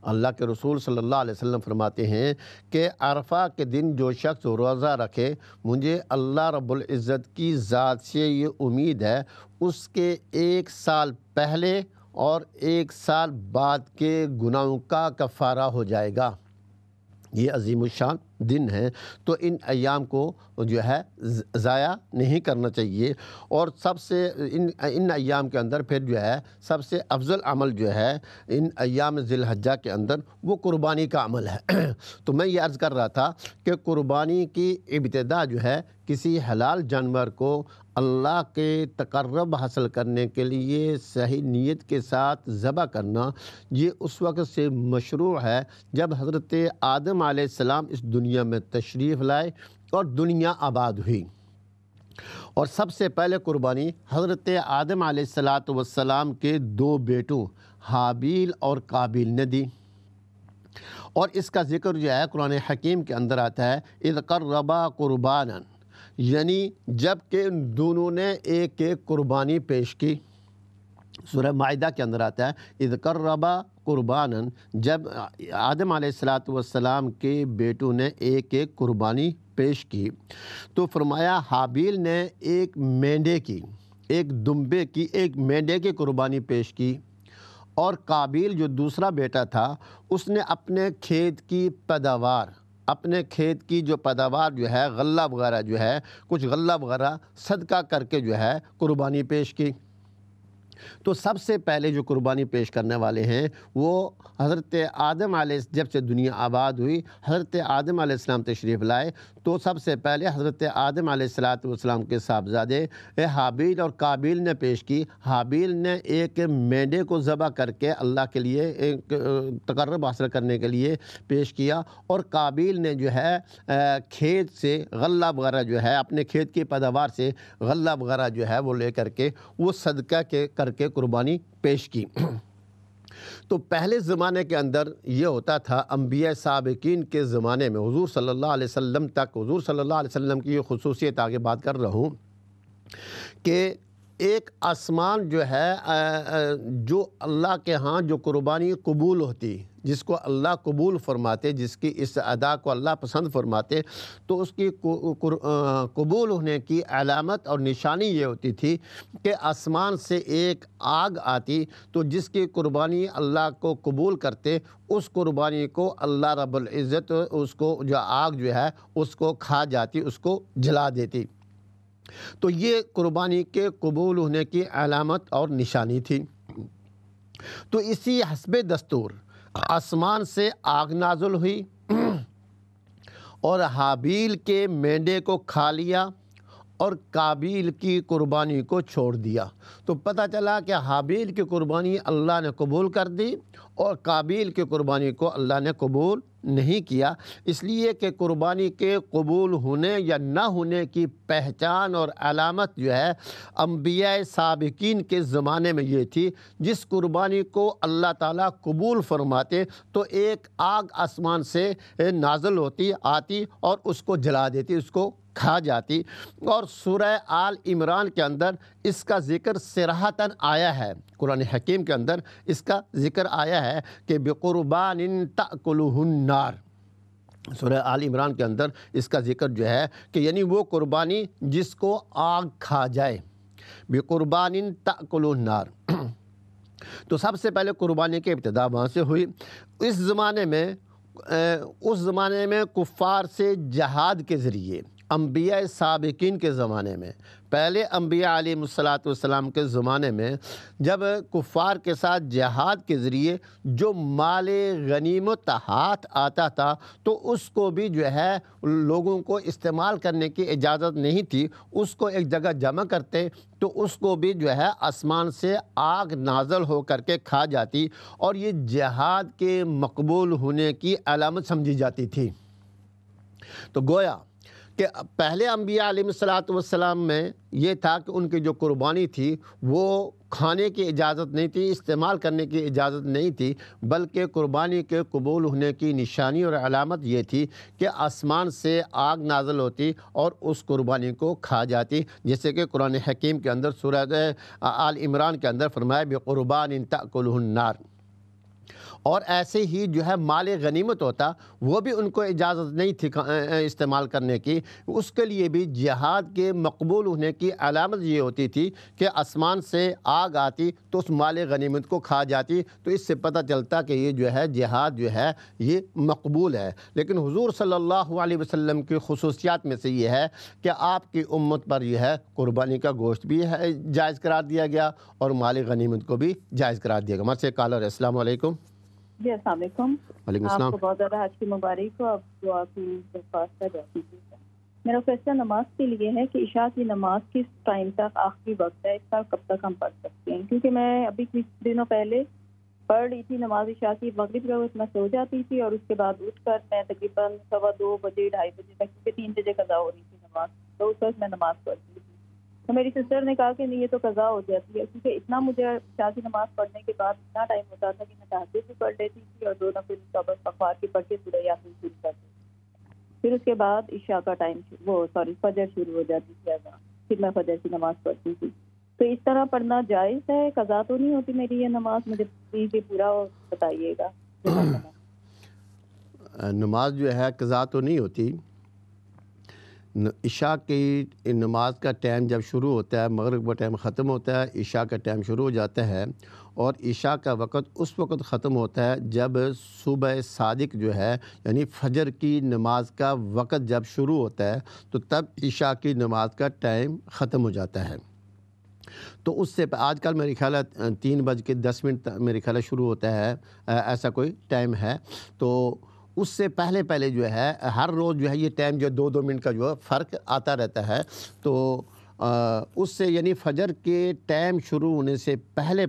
اللہ کے رسول صلی اللہ علیہ وسلم فرماتے ہیں کہ عرفہ کے دن جو شخص روزہ رکھے مجھے اللہ رب العزت کی ذات سے یہ امید ہے اس کے 1 سال پہلے اور 1 سال بعد کے گناہوں کا کفارہ ہو جائے گا۔ یہ عظیم الشان دن ہے، تو ان ایام کو جو ہے ضائع نہیں کرنا چاہیے۔ اور سب سے ان ایام کے اندر پھر جو ہے سب سے افضل عمل جو ہے ان ایام ذی الحجہ کے اندر وہ قربانی کا عمل ہے۔ تو میں یہ عرض کر رہا تھا کہ قربانی کی ابتدا جو ہے کسی حلال جانور کو اللہ کے تقرب حاصل کرنے کے لیے صحیح نیت کے ساتھ ذبح کرنا، یہ اس وقت سے مشروع ہے جب حضرت آدم علیہ السلام اس دنیا میں تشریف لائے اور دنیا آباد ہوئی۔ اور سب سے پہلے قربانی حضرت آدم علیہ السلام کے 2 بیٹوں حابیل اور قابیل نے دی، اور اس کا ذکر جو ہے قرآن حکیم کے اندر آتا ہے اذ قربا قربانا، یعنی جب کہ دونوں نے ایک قربانی پیش کی۔ سورہ مائدہ کے اندر آتا ہے اذ قربا قربانا، جب آدم علیہ السلام کے بیٹوں نے ایک قربانی پیش کی تو فرمایا حابیل نے ایک مینڈے کی، ایک دمبے کی، ایک مینڈے کی قربانی پیش کی، اور قابیل جو دوسرا بیٹا تھا اس نے اپنے کھیت کی پیداوار، اپنے کھیت کی جو پیداوار جو ہے غلہ وغیرہ جو ہے کچھ غلہ وغیرہ صدقہ کر کے جو ہے قربانی پیش کی۔ تو سب سے پہلے جو قربانی پیش کرنے والے ہیں وہ حضرت آدم علیہ، جب سے دنیا آباد ہوئی حضرت آدم علیہ السلام تشریف لائے تو سب سے پہلے حضرت آدم علیہ السلام کے صاحبزادے حابیل اور قابیل نے پیش کی۔ حابیل نے ایک مینڈے کو ذبح کر کے اللہ کے لیے ایک تقرب حاصل کرنے کے لیے پیش کیا، اور قابیل نے جو ہے کھیت سے غلہ وغیرہ جو ہے اپنے کھیت کی پیداوار سے غلہ وغیرہ جو ہے وہ لے کر کے وہ صدقہ کر کے قربانی پیش کی۔ تو پہلے زمانے کے اندر یہ ہوتا تھا، انبیاء سابقین کے زمانے میں حضور صلی اللہ علیہ وسلم تک، حضور صلی اللہ علیہ وسلم کی یہ خصوصیت آگے بات کر رہا ہوں کہ ایک آسمان جو ہے جو اللہ کے ہاں جو قربانی قبول ہوتی، جس کو اللہ قبول فرماتے، جس کی اس ادا کو اللہ پسند فرماتے، تو اس کی قبول ہونے کی علامت اور نشانی یہ ہوتی تھی کہ آسمان سے ایک آگ آتی، تو جس کی قربانی اللہ کو قبول کرتے اس قربانی کو اللہ رب العزت اس کو جو آگ جو ہے اس کو کھا جاتی، اس کو جلا دیتی۔ تو یہ قربانی کے قبول ہونے کی علامت اور نشانی تھی۔ تو اسی حسب دستور آسمان سے آگ نازل ہوئی اور حابیل کے مینڈے کو کھا لیا اور قابیل کی قربانی کو چھوڑ دیا۔ تو پتہ چلا کہ حابیل کی قربانی اللہ نے قبول کر دی اور قابیل کی قربانی کو اللہ نے قبول نہیں کیا، اس لیے کہ قربانی کے قبول ہونے یا نہ ہونے کی پہچان اور علامت جو ہے انبیاء سابقین کے زمانے میں یہ تھی، جس قربانی کو اللہ تعالیٰ قبول فرماتے تو ایک آگ آسمان سے نازل ہوتی، آتی اور اس کو جلا دیتی، اس کو کھا جاتی۔ اور سورہ آل عمران کے اندر اس کا ذکر صراحتاً آیا ہے، قرآن حکیم کے اندر اس کا ذکر آیا ہے کہ بقربان تأکلہ النار، سورہ آل عمران کے اندر اس کا ذکر جو ہے کہ یعنی وہ قربانی جس کو آگ کھا جائے، بقربان تأکلہ النار۔ تو سب سے پہلے قربانی کی ابتدا وہاں سے ہوئی۔ اس زمانے میں کفار سے جہاد کے ذریعے، انبیاء سابقین کے زمانے میں، پہلے انبیاء علیہ السلام کے زمانے میں جب کفار کے ساتھ جہاد کے ذریعے جو مال غنیمت ہاتھ آتا تھا تو اس کو بھی جو ہے لوگوں کو استعمال کرنے کی اجازت نہیں تھی، اس کو ایک جگہ جمع کرتے تو اس کو بھی جو ہے آسمان سے آگ نازل ہو کر کے کھا جاتی، اور یہ جہاد کے مقبول ہونے کی علامت سمجھی جاتی تھی۔ تو گویا کہ پہلے انبیاء علیہ السلام میں یہ تھا کہ ان کی جو قربانی تھی وہ کھانے کی اجازت نہیں تھی، استعمال کرنے کی اجازت نہیں تھی، بلکہ قربانی کے قبول ہونے کی نشانی اور علامت یہ تھی کہ آسمان سے آگ نازل ہوتی اور اس قربانی کو کھا جاتی، جیسے کہ قرآن حکیم کے اندر سورہ آل عمران کے اندر فرمایا بقربان تأکلہ النار۔ اور ایسے ہی جو ہے مال غنیمت ہوتا وہ بھی ان کو اجازت نہیں تھی استعمال کرنے کی، اس کے لیے بھی جہاد کے مقبول ہونے کی علامت یہ ہوتی تھی کہ آسمان سے آگ آتی تو اس مال غنیمت کو کھا جاتی، تو اس سے پتہ چلتا کہ یہ جو ہے جہاد جو ہے یہ مقبول ہے۔ لیکن حضور صلی اللہ علیہ وسلم کی خصوصیات میں سے یہ ہے کہ آپ کی امت پر یہ ہے قربانی کا گوشت بھی ہے جائز قرار دیا گیا اور مال غنیمت کو بھی جائز قرار دیا گیا۔ ہمارے سے کالر السلام علیکم۔ جی السلام علیکم۔ وعلیکم آپ السلام۔ کو بہت زیادہ آج کی مبارک ہو، آپ دعا کی درخواست کر رہی تھی۔ میرا فیصلہ نماز کے لیے ہے کہ عشاء کی نماز کس ٹائم تک آخری وقت ہے، اس کا کب تک ہم پڑھ سکتے ہیں؟ کیونکہ میں ابھی کچھ دنوں پہلے پڑھ رہی تھی نماز عشاء کی، مغرب کے وقت میں سو جاتی تھی اور اس کے بعد اٹھ کر میں تقریباً 2:15 بجے 2:30 بجے تک، کیونکہ 3 بجے قضا ہو رہی تھی نماز، تو اس وقت میں نماز پڑھتی تھی۔ تو میری سسٹر نے کہا کہ نہیں یہ تو قضا ہو جاتی ہے، کیونکہ اتنا مجھے عشاء کی نماز پڑھنے کے بعد اتنا ٹائم ہوتا تھا کہ میں تہجد بھی پڑھ لیتی تھی اور 2 نفل صبح اخبار کی پڑھ کے سورہ یاسین شروع کرتی تھی۔ پھر اس کے بعد عشاء کا ٹائم فجر شروع ہو جاتی تھی، پھر میں فجر کی نماز پڑھتی تھی۔ تو اس طرح پڑھنا جائز ہے؟ قضا تو نہیں ہوتی میری یہ نماز؟ مجھے پلیز یہ پورا بتائیے گا۔ نماز جو ہے قضا تو نہیں ہوتی۔ عشاء کی نماز کا ٹائم جب شروع ہوتا ہے، مغرب کا ٹائم ختم ہوتا ہے، عشاء کا ٹائم شروع ہو جاتا ہے، اور عشاء کا وقت اس وقت ختم ہوتا ہے جب صبح صادق جو ہے یعنی فجر کی نماز کا وقت جب شروع ہوتا ہے تو تب عشاء کی نماز کا ٹائم ختم ہو جاتا ہے۔ تو اس سے آج کل میرے خیال ہے 3:10 میرے خیال ہے شروع ہوتا ہے، ایسا کوئی ٹائم ہے۔ تو اس سے پہلے جو ہے ہر روز جو ہے یہ ٹائم جو 2 منٹ کا جو ہے فرق آتا رہتا ہے۔ تو اس سے یعنی فجر کے ٹائم شروع ہونے سے پہلے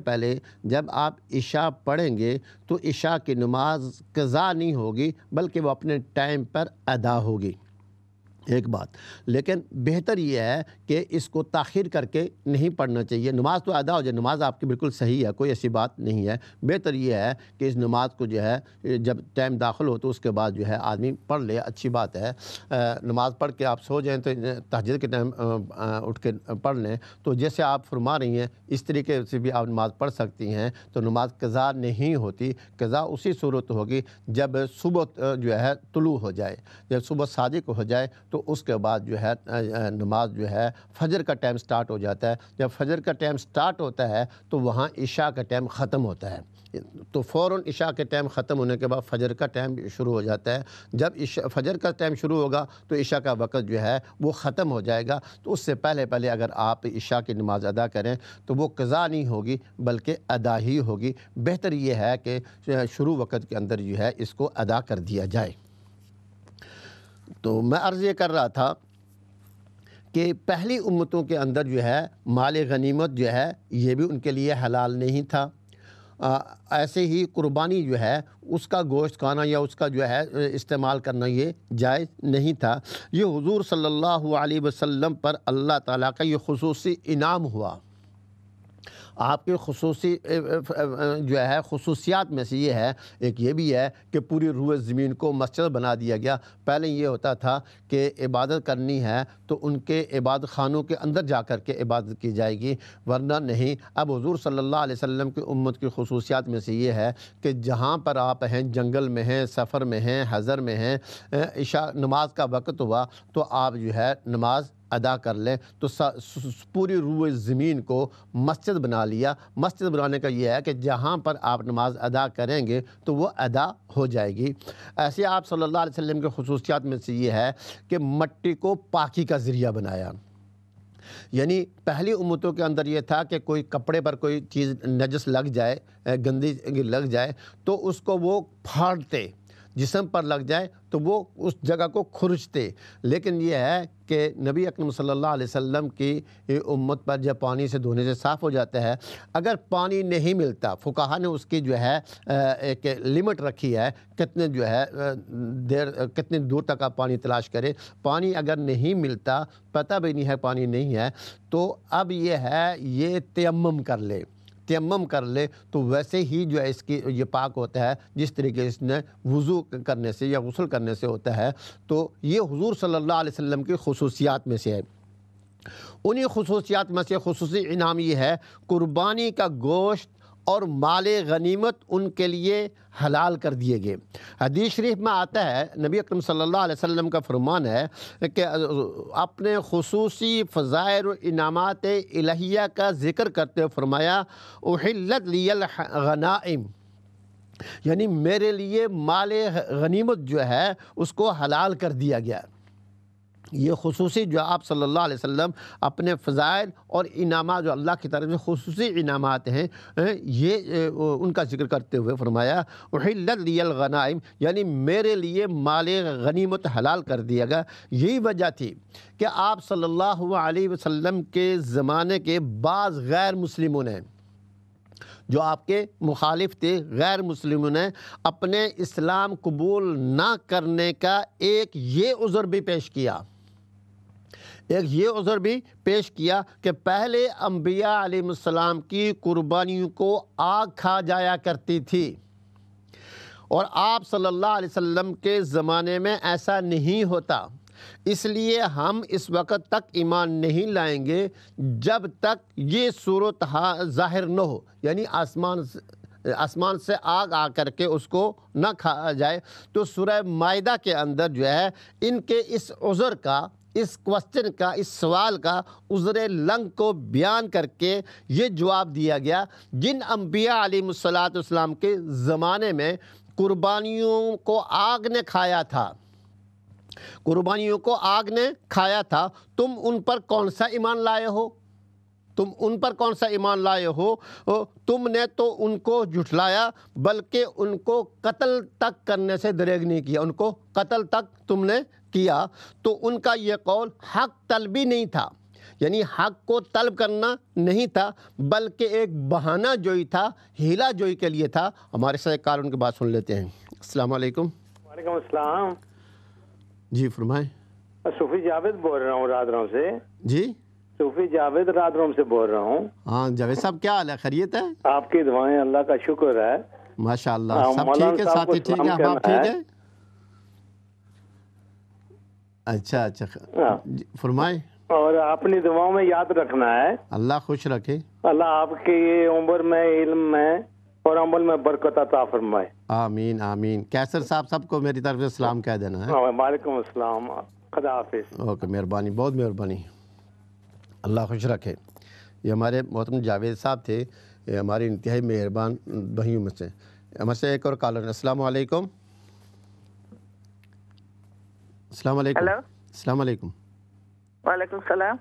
جب آپ عشاء پڑھیں گے تو عشاء کی نماز قضا نہیں ہوگی بلکہ وہ اپنے ٹائم پر ادا ہوگی، ایک بات۔ لیکن بہتر یہ ہے کہ اس کو تاخیر کر کے نہیں پڑھنا چاہیے، نماز تو ادا ہو جائے، نماز آپ کی بالکل صحیح ہے، کوئی ایسی بات نہیں ہے۔ بہتر یہ ہے کہ اس نماز کو جو ہے جب ٹائم داخل ہو تو اس کے بعد جو ہے آدمی پڑھ لے، اچھی بات ہے۔ نماز پڑھ کے آپ سو جائیں تو تہجد کے ٹائم اٹھ کے پڑھ لیں، تو جیسے آپ فرما رہی ہیں اس طریقے سے بھی آپ نماز پڑھ سکتی ہیں۔ تو نماز قضا نہیں ہوتی، قضا اسی صورت ہوگی جب صبح جو ہے طلوع ہو جائے، جب صبح صادق ہو جائے تو اس کے بعد جو ہے نماز جو ہے فجر کا ٹائم سٹارٹ ہو جاتا ہے۔ جب فجر کا ٹائم سٹارٹ ہوتا ہے تو وہاں عشاء کا ٹائم ختم ہوتا ہے، تو فوراً عشاء کے ٹائم ختم ہونے کے بعد فجر کا ٹائم شروع ہو جاتا ہے۔ جب فجر کا ٹائم شروع ہوگا تو عشاء کا وقت جو ہے وہ ختم ہو جائے گا۔ تو اس سے پہلے اگر آپ عشاء کی نماز ادا کریں تو وہ قضا نہیں ہوگی بلکہ ادا ہی ہوگی۔ بہتر یہ ہے کہ شروع وقت کے اندر جو ہے اس کو ادا کر دیا جائے۔ تو میں عرض یہ کر رہا تھا کہ پہلی امتوں کے اندر جو ہے مال غنیمت جو ہے یہ بھی ان کے لیے حلال نہیں تھا، ایسے ہی قربانی جو ہے اس کا گوشت کھانا یا اس کا جو ہے استعمال کرنا یہ جائز نہیں تھا۔ یہ حضور صلی اللہ علیہ وسلم پر اللہ تعالیٰ کا یہ خصوصی انعام ہوا۔ آپ کے خصوصی جو ہے خصوصیات میں سے یہ ہے، ایک یہ بھی ہے کہ پوری روئے زمین کو مسجد بنا دیا گیا۔ پہلے یہ ہوتا تھا کہ عبادت کرنی ہے تو ان کے عبادت خانوں کے اندر جا کر کے عبادت کی جائے گی، ورنہ نہیں۔ اب حضور صلی اللہ علیہ وسلم کی امت کی خصوصیات میں سے یہ ہے کہ جہاں پر آپ ہیں، جنگل میں ہیں، سفر میں ہیں، حضر میں ہیں، عشاء نماز کا وقت ہوا تو آپ جو ہے نماز ادا کر لیں۔ تو پوری روئے زمین کو مسجد بنا لیا۔ مسجد بنانے کا یہ ہے کہ جہاں پر آپ نماز ادا کریں گے تو وہ ادا ہو جائے گی۔ ایسے آپ صلی اللہ علیہ وسلم کے خصوصیات میں سے یہ ہے کہ مٹی کو پاکی کا ذریعہ بنایا۔ یعنی پہلی امتوں کے اندر یہ تھا کہ کوئی کپڑے پر کوئی چیز نجس لگ جائے، گندی لگ جائے تو اس کو وہ پھاڑتے، جسم پر لگ جائے تو وہ اس جگہ کو کھرچتے۔ لیکن یہ ہے کہ نبی اکرم صلی اللہ علیہ وسلم کی امت پر جب پانی سے دھونے سے صاف ہو جاتا ہے، اگر پانی نہیں ملتا، فقہا نے اس کی جو ہے ایک لمٹ رکھی ہے، کتنے جو ہے کتنے دور تک آپ پانی تلاش کریں۔ پانی اگر نہیں ملتا، پتہ بھی نہیں ہے پانی نہیں ہے، تو اب یہ ہے یہ تیمم کر لے، تیمم کر لے تو ویسے ہی جو ہے اس کی یہ پاک ہوتا ہے جس طریقے اس نے وضو کرنے سے یا غسل کرنے سے ہوتا ہے۔ تو یہ حضور صلی اللہ علیہ وسلم کی خصوصیات میں سے ہے۔ انہی خصوصیات میں سے خصوصی انعام یہ ہے قربانی کا گوشت اور مال غنیمت ان کے لیے حلال کر دیے گئے۔ حدیث شریف میں آتا ہے، نبی اکرم صلی اللہ علیہ وسلم کا فرمان ہے کہ اپنے خصوصی فضائل و انعامات الہیہ کا ذکر کرتے ہوئے فرمایا احلت لی الغنائم، یعنی میرے لیے مال غنیمت جو ہے اس کو حلال کر دیا گیا۔ یہ خصوصی جو آپ صلی اللہ علیہ وسلم اپنے فضائل اور انعامات جو اللہ کی طرف سے خصوصی انعامات ہیں یہ ان کا ذکر کرتے ہوئے فرمایا احلت لی الغنائم، یعنی میرے لیے مال غنیمت حلال کر دیا گیا۔ یہی وجہ تھی کہ آپ صلی اللہ علیہ وسلم کے زمانے کے بعض غیر مسلموں نے جو آپ کے مخالف تھے، غیر مسلموں نے اپنے اسلام قبول نہ کرنے کا ایک یہ عذر بھی پیش کیا، کہ پہلے انبیاء علیہ السلام کی قربانیوں کو آگ کھا جایا کرتی تھی اور آپ صلی اللہ علیہ وسلم کے زمانے میں ایسا نہیں ہوتا، اس لیے ہم اس وقت تک ایمان نہیں لائیں گے جب تک یہ صورت ظاہر نہ ہو، یعنی آسمان سے آگ آ کر کے اس کو نہ کھایا جائے۔ تو سورہ مائدہ کے اندر جو ہے ان کے اس عذر کا، اس کوسچن کا، اس سوال کا عذر لنگ کو بیان کر کے یہ جواب دیا گیا، جن انبیاء علیہ السلام کے زمانے میں قربانیوں کو آگ نے کھایا تھا، تم ان پر کون سا ایمان لائے ہو؟ تم ان پر کون سا ایمان لائے ہو؟ تم نے تو ان کو جھٹلایا، بلکہ ان کو قتل تک کرنے سے دریغ نہیں کیا، ان کو قتل تک تم نے کیا۔ تو ان کا یہ قول حق طلبی نہیں تھا، یعنی حق کو طلب کرنا نہیں تھا، بلکہ ایک بہانہ جوئی تھا، ہیلا جوئی کے لیے تھا۔ ہمارے ساتھ ایک کال ان کی بات سن لیتے ہیں۔ السلام علیکم۔ وعلیکم السلام۔ جی فرمائیں۔ صوفی جاوید بول رہا ہوں رات روم سے۔ جی صوفی جاوید رات روم سے بول رہا ہوں۔ ہاں جاوید صاحب، کیا حال ہے؟ خیریت ہے؟ آپ کی دعائیں، اللہ کا شکر ہے۔ ماشاء اللہ، سب ٹھیک ہے؟ ساتھی ٹھیک ہے؟ آپ ٹھیک ہے؟ اچھا اچھا، فرمائیں۔ اور اپنی دعاؤں میں یاد رکھنا ہے۔ اللہ خوش رکھے۔ اللہ آپ کی عمر میں، علم میں اور عمل میں برکت عطا فرمائے۔ آمین آمین۔ کیسر صاحب سب کو میری طرف سے سلام کہہ دینا ہے۔ وعلیکم السلام، خدا حافظ۔ اوکے، مہربانی، بہت مہربانی، اللہ خوش رکھے۔ یہ ہمارے محترم جاوید صاحب تھے، یہ ہمارے انتہائی مہربان بھائیوں میں سے۔ ہمارے سے ایک اور کالر۔ السلام علیکم۔ السلام علیکم۔ ہیلو، السلام علیکم۔ وعلیکم السلام۔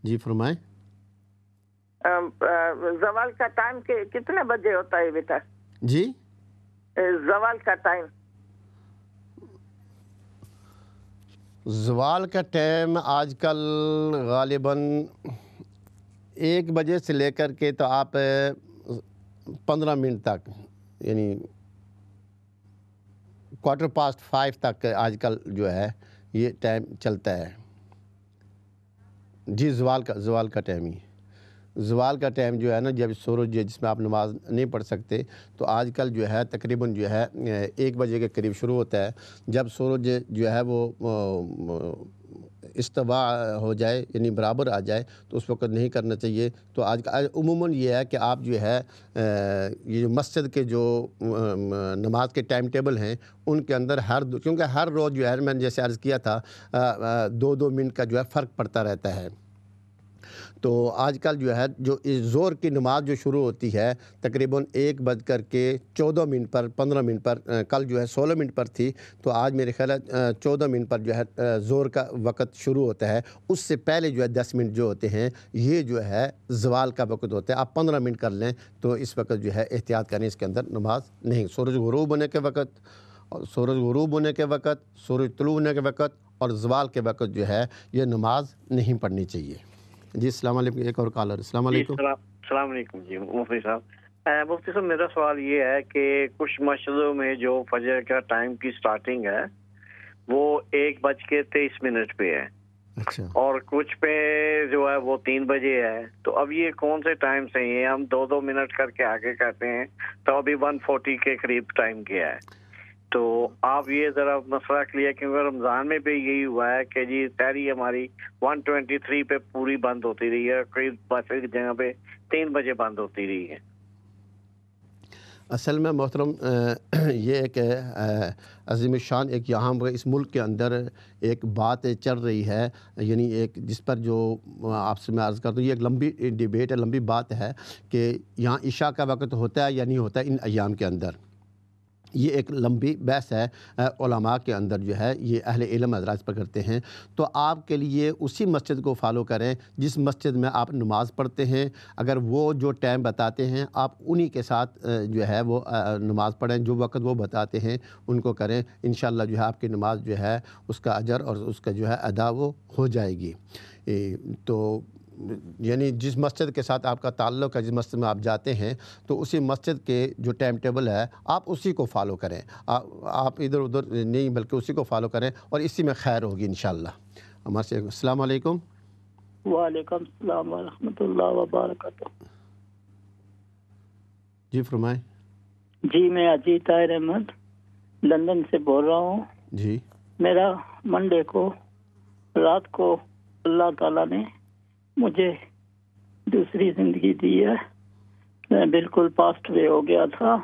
جی فرمائیں۔ زوال کا ٹائم کتنے بجے ہوتا ہے بیٹا؟ جی زوال کا ٹائم؟ زوال کا ٹائم آج کل غالباً 1 بجے سے لے کر کے تو آپ 15 منٹ تک، یعنی 5:15 تک آج کل جو ہے یہ ٹائم چلتا ہے۔ جی زوال کا ٹائم ہی، زوال کا ٹائم جو ہے نا، جب سورج جس میں آپ نماز نہیں پڑھ سکتے، تو آج کل جو ہے تقریباً جو ہے 1 بجے کے قریب شروع ہوتا ہے۔ جب سورج جو ہے وہ استوا ہو جائے، یعنی برابر آ جائے، تو اس وقت نہیں کرنا چاہیے۔ تو آج عموماً یہ ہے کہ آپ جو ہے یہ مسجد کے جو نماز کے ٹائم ٹیبل ہیں ان کے اندر کیونکہ ہر روز جو ہے میں نے جیسے عرض کیا تھا 2 منٹ کا جو ہے فرق پڑتا رہتا ہے۔ تو آج کل جو ہے جو ظہر کی نماز جو شروع ہوتی ہے تقریباً 1:14 پر 15 منٹ پر، کل جو ہے 16 منٹ پر تھی، تو آج میرے خیال ہے 14 منٹ پر جو ہے ظہر کا وقت شروع ہوتا ہے۔ اس سے پہلے جو ہے 10 منٹ جو ہوتے ہیں یہ جو ہے زوال کا وقت ہوتا ہے۔ آپ 15 منٹ کر لیں تو اس وقت جو ہے احتیاط کریں، اس کے اندر نماز نہیں۔ سورج غروب ہونے کے وقت، سورج طلوع ہونے کے وقت اور زوال کے وقت جو ہے یہ نماز نہیں پڑھنی چاہیے۔ جی السلام علیکم۔ ایک اور کالر۔ السلام علیکم۔ السلام علیکم جی مفتی صاحب۔ مفتی صاحب میرا سوال یہ ہے کہ کچھ مسجدوں میں جو فجر کا ٹائم کی سٹارٹنگ ہے وہ 1:23 پہ ہے، اچھا، اور کچھ پہ جو ہے وہ 3 بجے ہے۔ تو اب یہ کون سے ٹائم صحیح ہیں؟ ہم 2 منٹ کر کے آگے کرتے ہیں، تو ابھی 1:40 کے قریب ٹائم کیا ہے؟ تو آپ یہ ذرا مسئلہ کلیئر، کیونکہ رمضان میں بھی یہی ہوا ہے کہ جی تحری ہماری 1:23 پہ پوری بند ہوتی رہی ہے، کئی بس ایک جگہ پہ 3 بجے بند ہوتی رہی ہے۔ اصل میں محترم یہ ایک عظیم الشان ایک یہاں اس ملک کے اندر ایک بات چل رہی ہے، یعنی ایک جس پر جو آپ سے میں عرض کرتا ہوں، یہ ایک لمبی ڈیبیٹ ہے، لمبی بات ہے کہ یہاں عشاء کا وقت ہوتا ہے یا نہیں ہوتا ان ایام کے اندر۔ یہ ایک لمبی بحث ہے علماء کے اندر جو ہے، یہ اہل علم حضرات پر کرتے ہیں۔ تو آپ کے لیے اسی مسجد کو فالو کریں جس مسجد میں آپ نماز پڑھتے ہیں۔ اگر وہ جو ٹائم بتاتے ہیں آپ انہی کے ساتھ جو ہے وہ نماز پڑھیں، جو وقت وہ بتاتے ہیں ان کو کریں۔ انشاءاللہ جو ہے آپ کی نماز جو ہے اس کا اجر اور اس کا جو ہے ادا وہ ہو جائے گی۔ تو یعنی جس مسجد کے ساتھ آپ کا تعلق ہے، جس مسجد میں آپ جاتے ہیں، تو اسی مسجد کے جو ٹائم ٹیبل ہے آپ اسی کو فالو کریں، آپ ادھر ادھر نہیں بلکہ اسی کو فالو کریں، اور اسی میں خیر ہوگی انشاءاللہ۔ ہمارے سے السلام علیکم۔ وعلیکم السلام ورحمۃ اللہ وبرکاتہ۔ جی فرمائیں۔ جی میں اجیت طاہر احمد لندن سے بول رہا ہوں۔ جی میرا منڈے کو رات کو اللہ تعالیٰ نے مجھے دوسری زندگی دی ہے، میں بالکل پاسٹ وے ہو گیا تھا،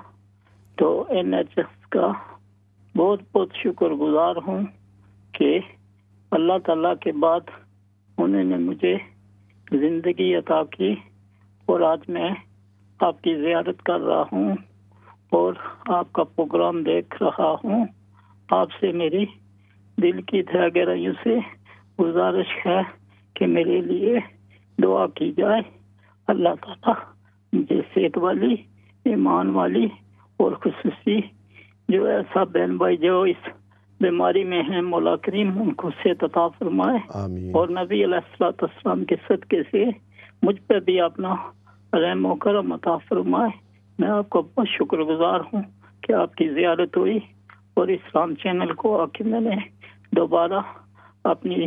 تو NHS کا بہت بہت شکر گزار ہوں کہ اللہ تعالیٰ کے بعد انہوں نے مجھے زندگی عطا کی، اور آج میں آپ کی زیارت کر رہا ہوں اور آپ کا پروگرام دیکھ رہا ہوں۔ آپ سے میری دل کی گہرائیوں سے گزارش ہے کہ میرے لیے دعا کی جائے، اللہ تعالیٰ مجھے صحت والی، ایمان والی اور خصوصی جو ایسا بہن بھائی جو اس بیماری میں ہیں، مولا کریم ان کو صحت عطا فرمائے، آمین۔ اور نبی علیہ السلام کے صدقے سے مجھ پہ بھی اپنا رحم و کرم عطا فرمائے۔ میں آپ کو بہت شکر گزار ہوں کہ آپ کی زیارت ہوئی اور اسلام چینل کو آ کے میں نے دوبارہ اپنی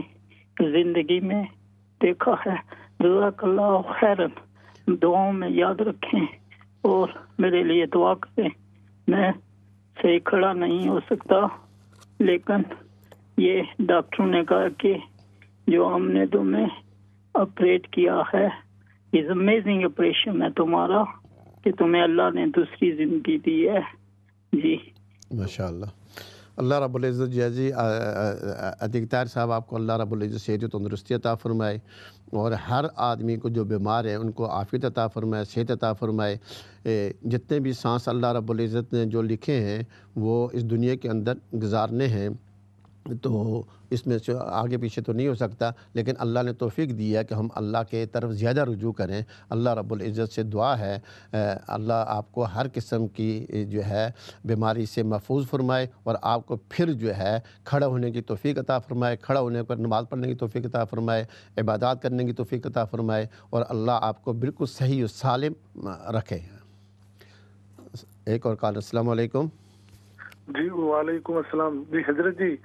زندگی میں دیکھا ہے۔ جزاک اللہ خیرن، دعاؤں میں یاد رکھیں اور میرے لیے دعا کریں۔ میں صحیح کھڑا نہیں ہو سکتا، لیکن یہ ڈاکٹروں نے کہا کہ جو ہم نے تمہیں آپریٹ کیا ہے، از امیزنگ آپریشن ہے تمہارا، کہ تمہیں اللہ نے دوسری زندگی دی ہے۔ جی ماشاءاللہ، اللہ رب العزت جی عتیق طاہر صاحب آپ کو اللہ رب العزت صحت و تندرستی عطا فرمائے، اور ہر آدمی کو جو بیمار ہے ان کو عافیت عطا فرمائے، صحت عطا فرمائے۔ جتنے بھی سانس اللہ رب العزت نے جو لکھے ہیں وہ اس دنیا کے اندر گزارنے ہیں، تو اس میں سے آگے پیچھے تو نہیں ہو سکتا، لیکن اللہ نے توفیق دی ہے کہ ہم اللہ کے طرف زیادہ رجوع کریں۔ اللہ رب العزت سے دعا ہے اللہ آپ کو ہر قسم کی جو ہے بیماری سے محفوظ فرمائے، اور آپ کو پھر جو ہے کھڑا ہونے کی توفیق عطا فرمائے، کھڑا ہونے پر نماز پڑھنے کی توفیق عطا فرمائے، عبادات کرنے کی توفیق عطا فرمائے، اور اللہ آپ کو بالکل صحیح و سالم رکھے۔ ایک اور کال۔ السلام علیکم۔ جی وعلیکم السلام۔ جی حضرت جی،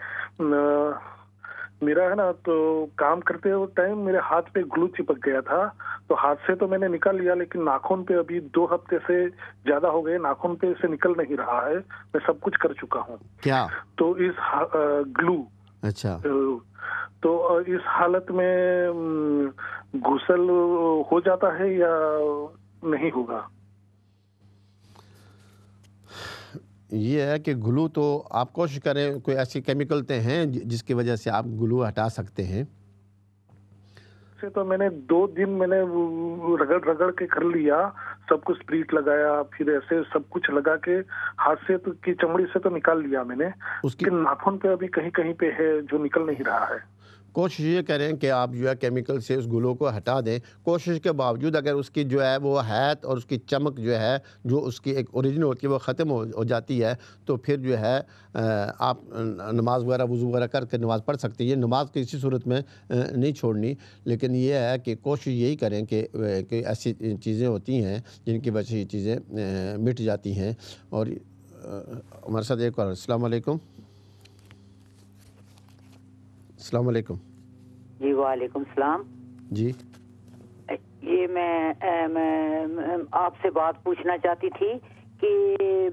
میرا ہے نا تو کام کرتے ہوئے ٹائم میرے ہاتھ پہ گلو چپک گیا تھا، تو ہاتھ سے تو میں نے نکال لیا، لیکن ناخن پہ ابھی 2 ہفتے سے زیادہ ہو گئے، ناخن پہ سے نکل نہیں رہا ہے۔ میں سب کچھ کر چکا ہوں۔ کیا؟ تو اس گلو، اچھا، تو اس حالت میں غسل ہو جاتا ہے یا نہیں ہوگا؟ یہ ہے کہ گلو تو آپ کوشش کریں، کوئی ایسی کیمیکل تے ہیں جس کی وجہ سے آپ گلو ہٹا سکتے ہیں۔ سے تو میں نے 2 دن میں نے رگڑ کے کر لیا، سب کچھ اسپریٹ لگایا، پھر ایسے سب کچھ لگا کے ہاتھ سے کی چمڑی سے تو نکال لیا میں نے، لیکن ناخن پہ ابھی کہیں کہیں پہ ہے جو نکل نہیں رہا ہے۔ کوشش یہ کریں کہ آپ جو ہے کیمیکل سے اس گلو کو ہٹا دیں۔ کوشش کے باوجود اگر اس کی جو ہے وہ حیت اور اس کی چمک جو ہے جو اس کی ایک اوریجن ہوتی ہے وہ ختم ہو جاتی ہے، تو پھر جو ہے آپ نماز وغیرہ وضو وغیرہ کر کے نماز پڑھ سکتے ہیں۔ نماز کسی صورت میں نہیں چھوڑنی، لیکن یہ ہے کہ کوشش یہی کریں کہ ایسی چیزیں ہوتی ہیں جن کی وجہ سے یہ چیزیں مٹ جاتی ہیں۔ اور ہمارے ساتھ ایک اور۔ السلام علیکم۔ السلام علیکم۔ جی وعلیکم السلام۔ جی یہ میں آپ سے بات پوچھنا چاہتی تھی کہ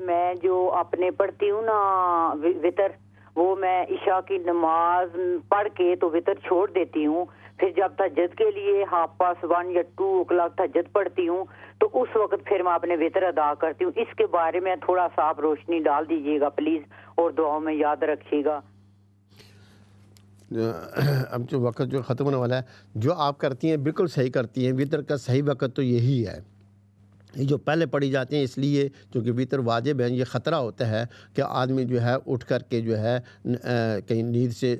میں جو اپنے پڑھتی ہوں نا وطر، وہ میں عشاء کی نماز پڑھ کے تو وطر چھوڑ دیتی ہوں، پھر جب تہجد کے لیے 1:30 یا 2 o'clock تہجد پڑھتی ہوں تو اس وقت پھر میں اپنے وطر ادا کرتی ہوں۔ اس کے بارے میں تھوڑا سا آپ روشنی ڈال دیجیے گا پلیز، اور دعاؤں میں یاد رکھیے گا۔ اب جو وقت جو ختم ہونے والا ہے، جو آپ کرتی ہیں بالکل صحیح کرتی ہیں۔ وطر کا صحیح وقت تو یہی ہے، یہ جو پہلے پڑھی جاتی ہیں، اس لیے چونکہ وطر واجب ہے۔ یہ خطرہ ہوتا ہے کہ آدمی جو ہے اٹھ کر کے جو ہے کہیں نیند سے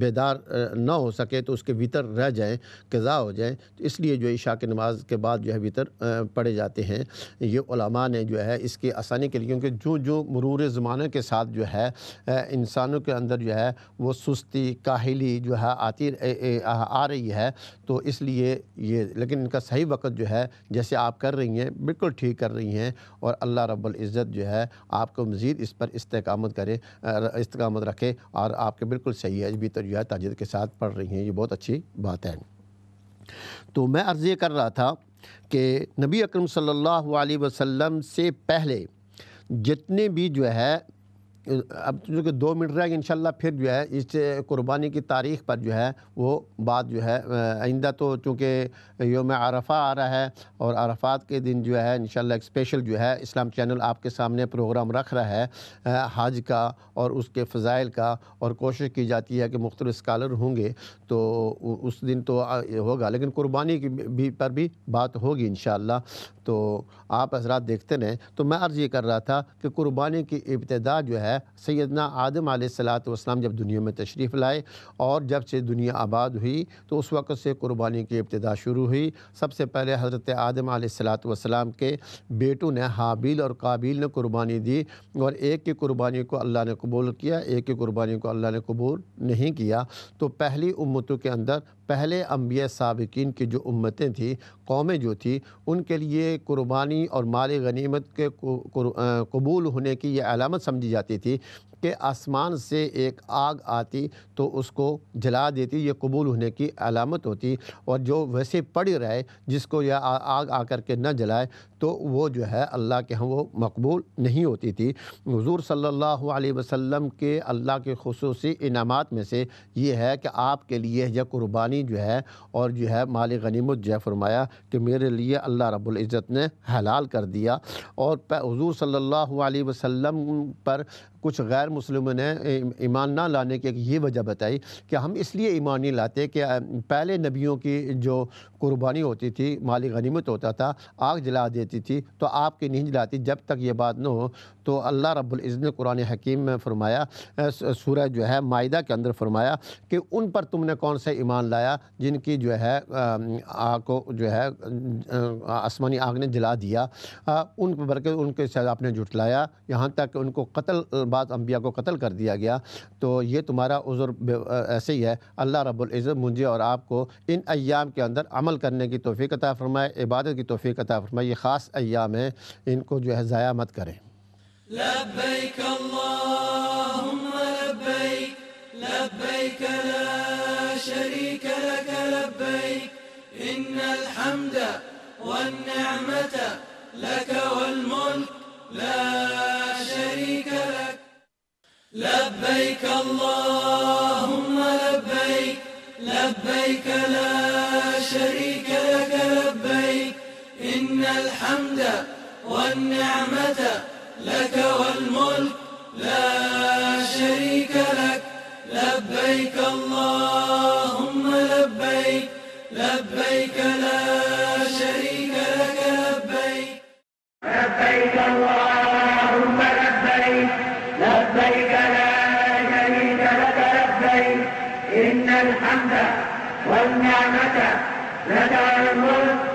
بیدار نہ ہو سکے تو اس کے وطر رہ جائیں، قضا ہو جائیں، تو اس لیے جو عشاء کی نماز کے بعد جو ہے وطر پڑھے جاتے ہیں۔ یہ علماء نے جو ہے اس کی آسانی کے لیے، کیونکہ جو مرور زمانے کے ساتھ جو ہے انسانوں کے اندر جو ہے وہ سستی کاہلی جو ہے آ رہی ہے، تو اس لیے یہ، لیکن ان کا صحیح وقت جو ہے جیسے آپ کر رہی ہیں بالکل ٹھیک کر رہی ہیں، اور اللہ رب العزت جو ہے آپ کو مزید اس پر استقامت رکھے، اور آپ کے بالکل صحیح ہے بھی تو جو ہے تہجد کے ساتھ پڑھ رہی ہیں، یہ بہت اچھی بات ہے۔ تو میں عرض یہ کر رہا تھا کہ نبی اکرم صلی اللہ علیہ وسلم سے پہلے جتنے بھی جو ہے، اب جو کہ 2 منٹ رہ گئے انشاءاللہ، پھر جو ہے اس قربانی کی تاریخ پر جو ہے وہ بات جو ہے آئندہ، تو چونکہ یوم عرفہ آ رہا ہے، اور عرفات کے دن جو ہے انشاءاللہ ایک اسپیشل جو ہے اسلام چینل آپ کے سامنے پروگرام رکھ رہا ہے حج کا اور اس کے فضائل کا، اور کوشش کی جاتی ہے کہ مختلف اسکالر ہوں گے تو اس دن تو ہوگا، لیکن قربانی کی پر بھی بات ہوگی انشاءاللہ، تو آپ حضرات دیکھتے رہیں۔ تو میں عرض یہ کر رہا تھا کہ قربانی کی ابتدا جو ہے ہے سیدنا آدم علیہ السلام جب دنیا میں تشریف لائے اور جب سے دنیا آباد ہوئی تو اس وقت سے قربانی کی ابتدا شروع ہوئی۔ سب سے پہلے حضرت آدم علیہ السلام کے بیٹوں نے حابیل اور قابیل نے قربانی دی، اور ایک کی قربانی کو اللہ نے قبول کیا، ایک کی قربانی کو اللہ نے قبول نہیں کیا۔ تو پہلی امتوں کے اندر پہلے انبیاء سابقین کی جو امتیں تھیں، قومیں جو تھی، ان کے لیے قربانی اور مال غنیمت کے قبول ہونے کی یہ علامت سمجھی جاتی تھی کہ آسمان سے ایک آگ آتی تو اس کو جلا دیتی، یہ قبول ہونے کی علامت ہوتی، اور جو ویسے پڑی رہے جس کو یہ آگ آ کر کے نہ جلائے تو وہ جو ہے اللہ کے ہاں وہ مقبول نہیں ہوتی تھی۔ حضور صلی اللہ علیہ وسلم کے اللہ کے خصوصی انعامات میں سے یہ ہے کہ آپ کے لیے یہ قربانی جو ہے اور جو ہے مال غنیمت جو ہے فرمایا کہ میرے لیے اللہ رب العزت نے حلال کر دیا۔ اور حضور صلی اللہ علیہ وسلم پر کچھ غیر مسلموں نے ایمان نہ لانے کی یہ وجہ بتائی کہ ہم اس لیے ایمان نہیں لاتے کہ پہلے نبیوں کی جو قربانی ہوتی تھی، مال غنیمت ہوتا تھا، آگ جلا دیتی تھی، تو آپ کی نہیں جلاتی جب تک یہ بات نہ ہو۔ تو اللہ رب العزت نے قرآن حکیم میں فرمایا، سورہ جو ہے مائدہ کے اندر فرمایا کہ ان پر تم نے کون سے ایمان لایا جن کی جو ہے آگ کو جو ہے آسمانی آگ نے جلا دیا، ان پر بلکہ ان کے ساتھ آپ نے جھٹلایا، یہاں تک کہ ان کو قتل، بعض انبیاء کو قتل کر دیا گیا۔ تو یہ تمہارا عذر ایسے ہی ہے۔ اللہ رب العزت مجھے اور آپ کو ان ایام کے اندر عمل کرنے کی توفیق عطا فرمائے، عبادت کی توفیق عطا فرمائے۔ یہ خاص ایام ہیں، ان کو جو ہے ضائع مت کریں۔ لبيك اللهم لبيك لبيك لا شريك لك لبيك إن الحمد والنعمة لك والملك لا شريك لك لبيك اللهم لبيك لبيك لا شريك لك لبيك إن الحمد والنعمة لك والملك لا شريك لك لبيك اللهم لبيك لبيك لا شريك لك لبيك لبيك اللهم لبيك لبيك لا شريك لك لبيك إن الحمد والنعمة لك والملك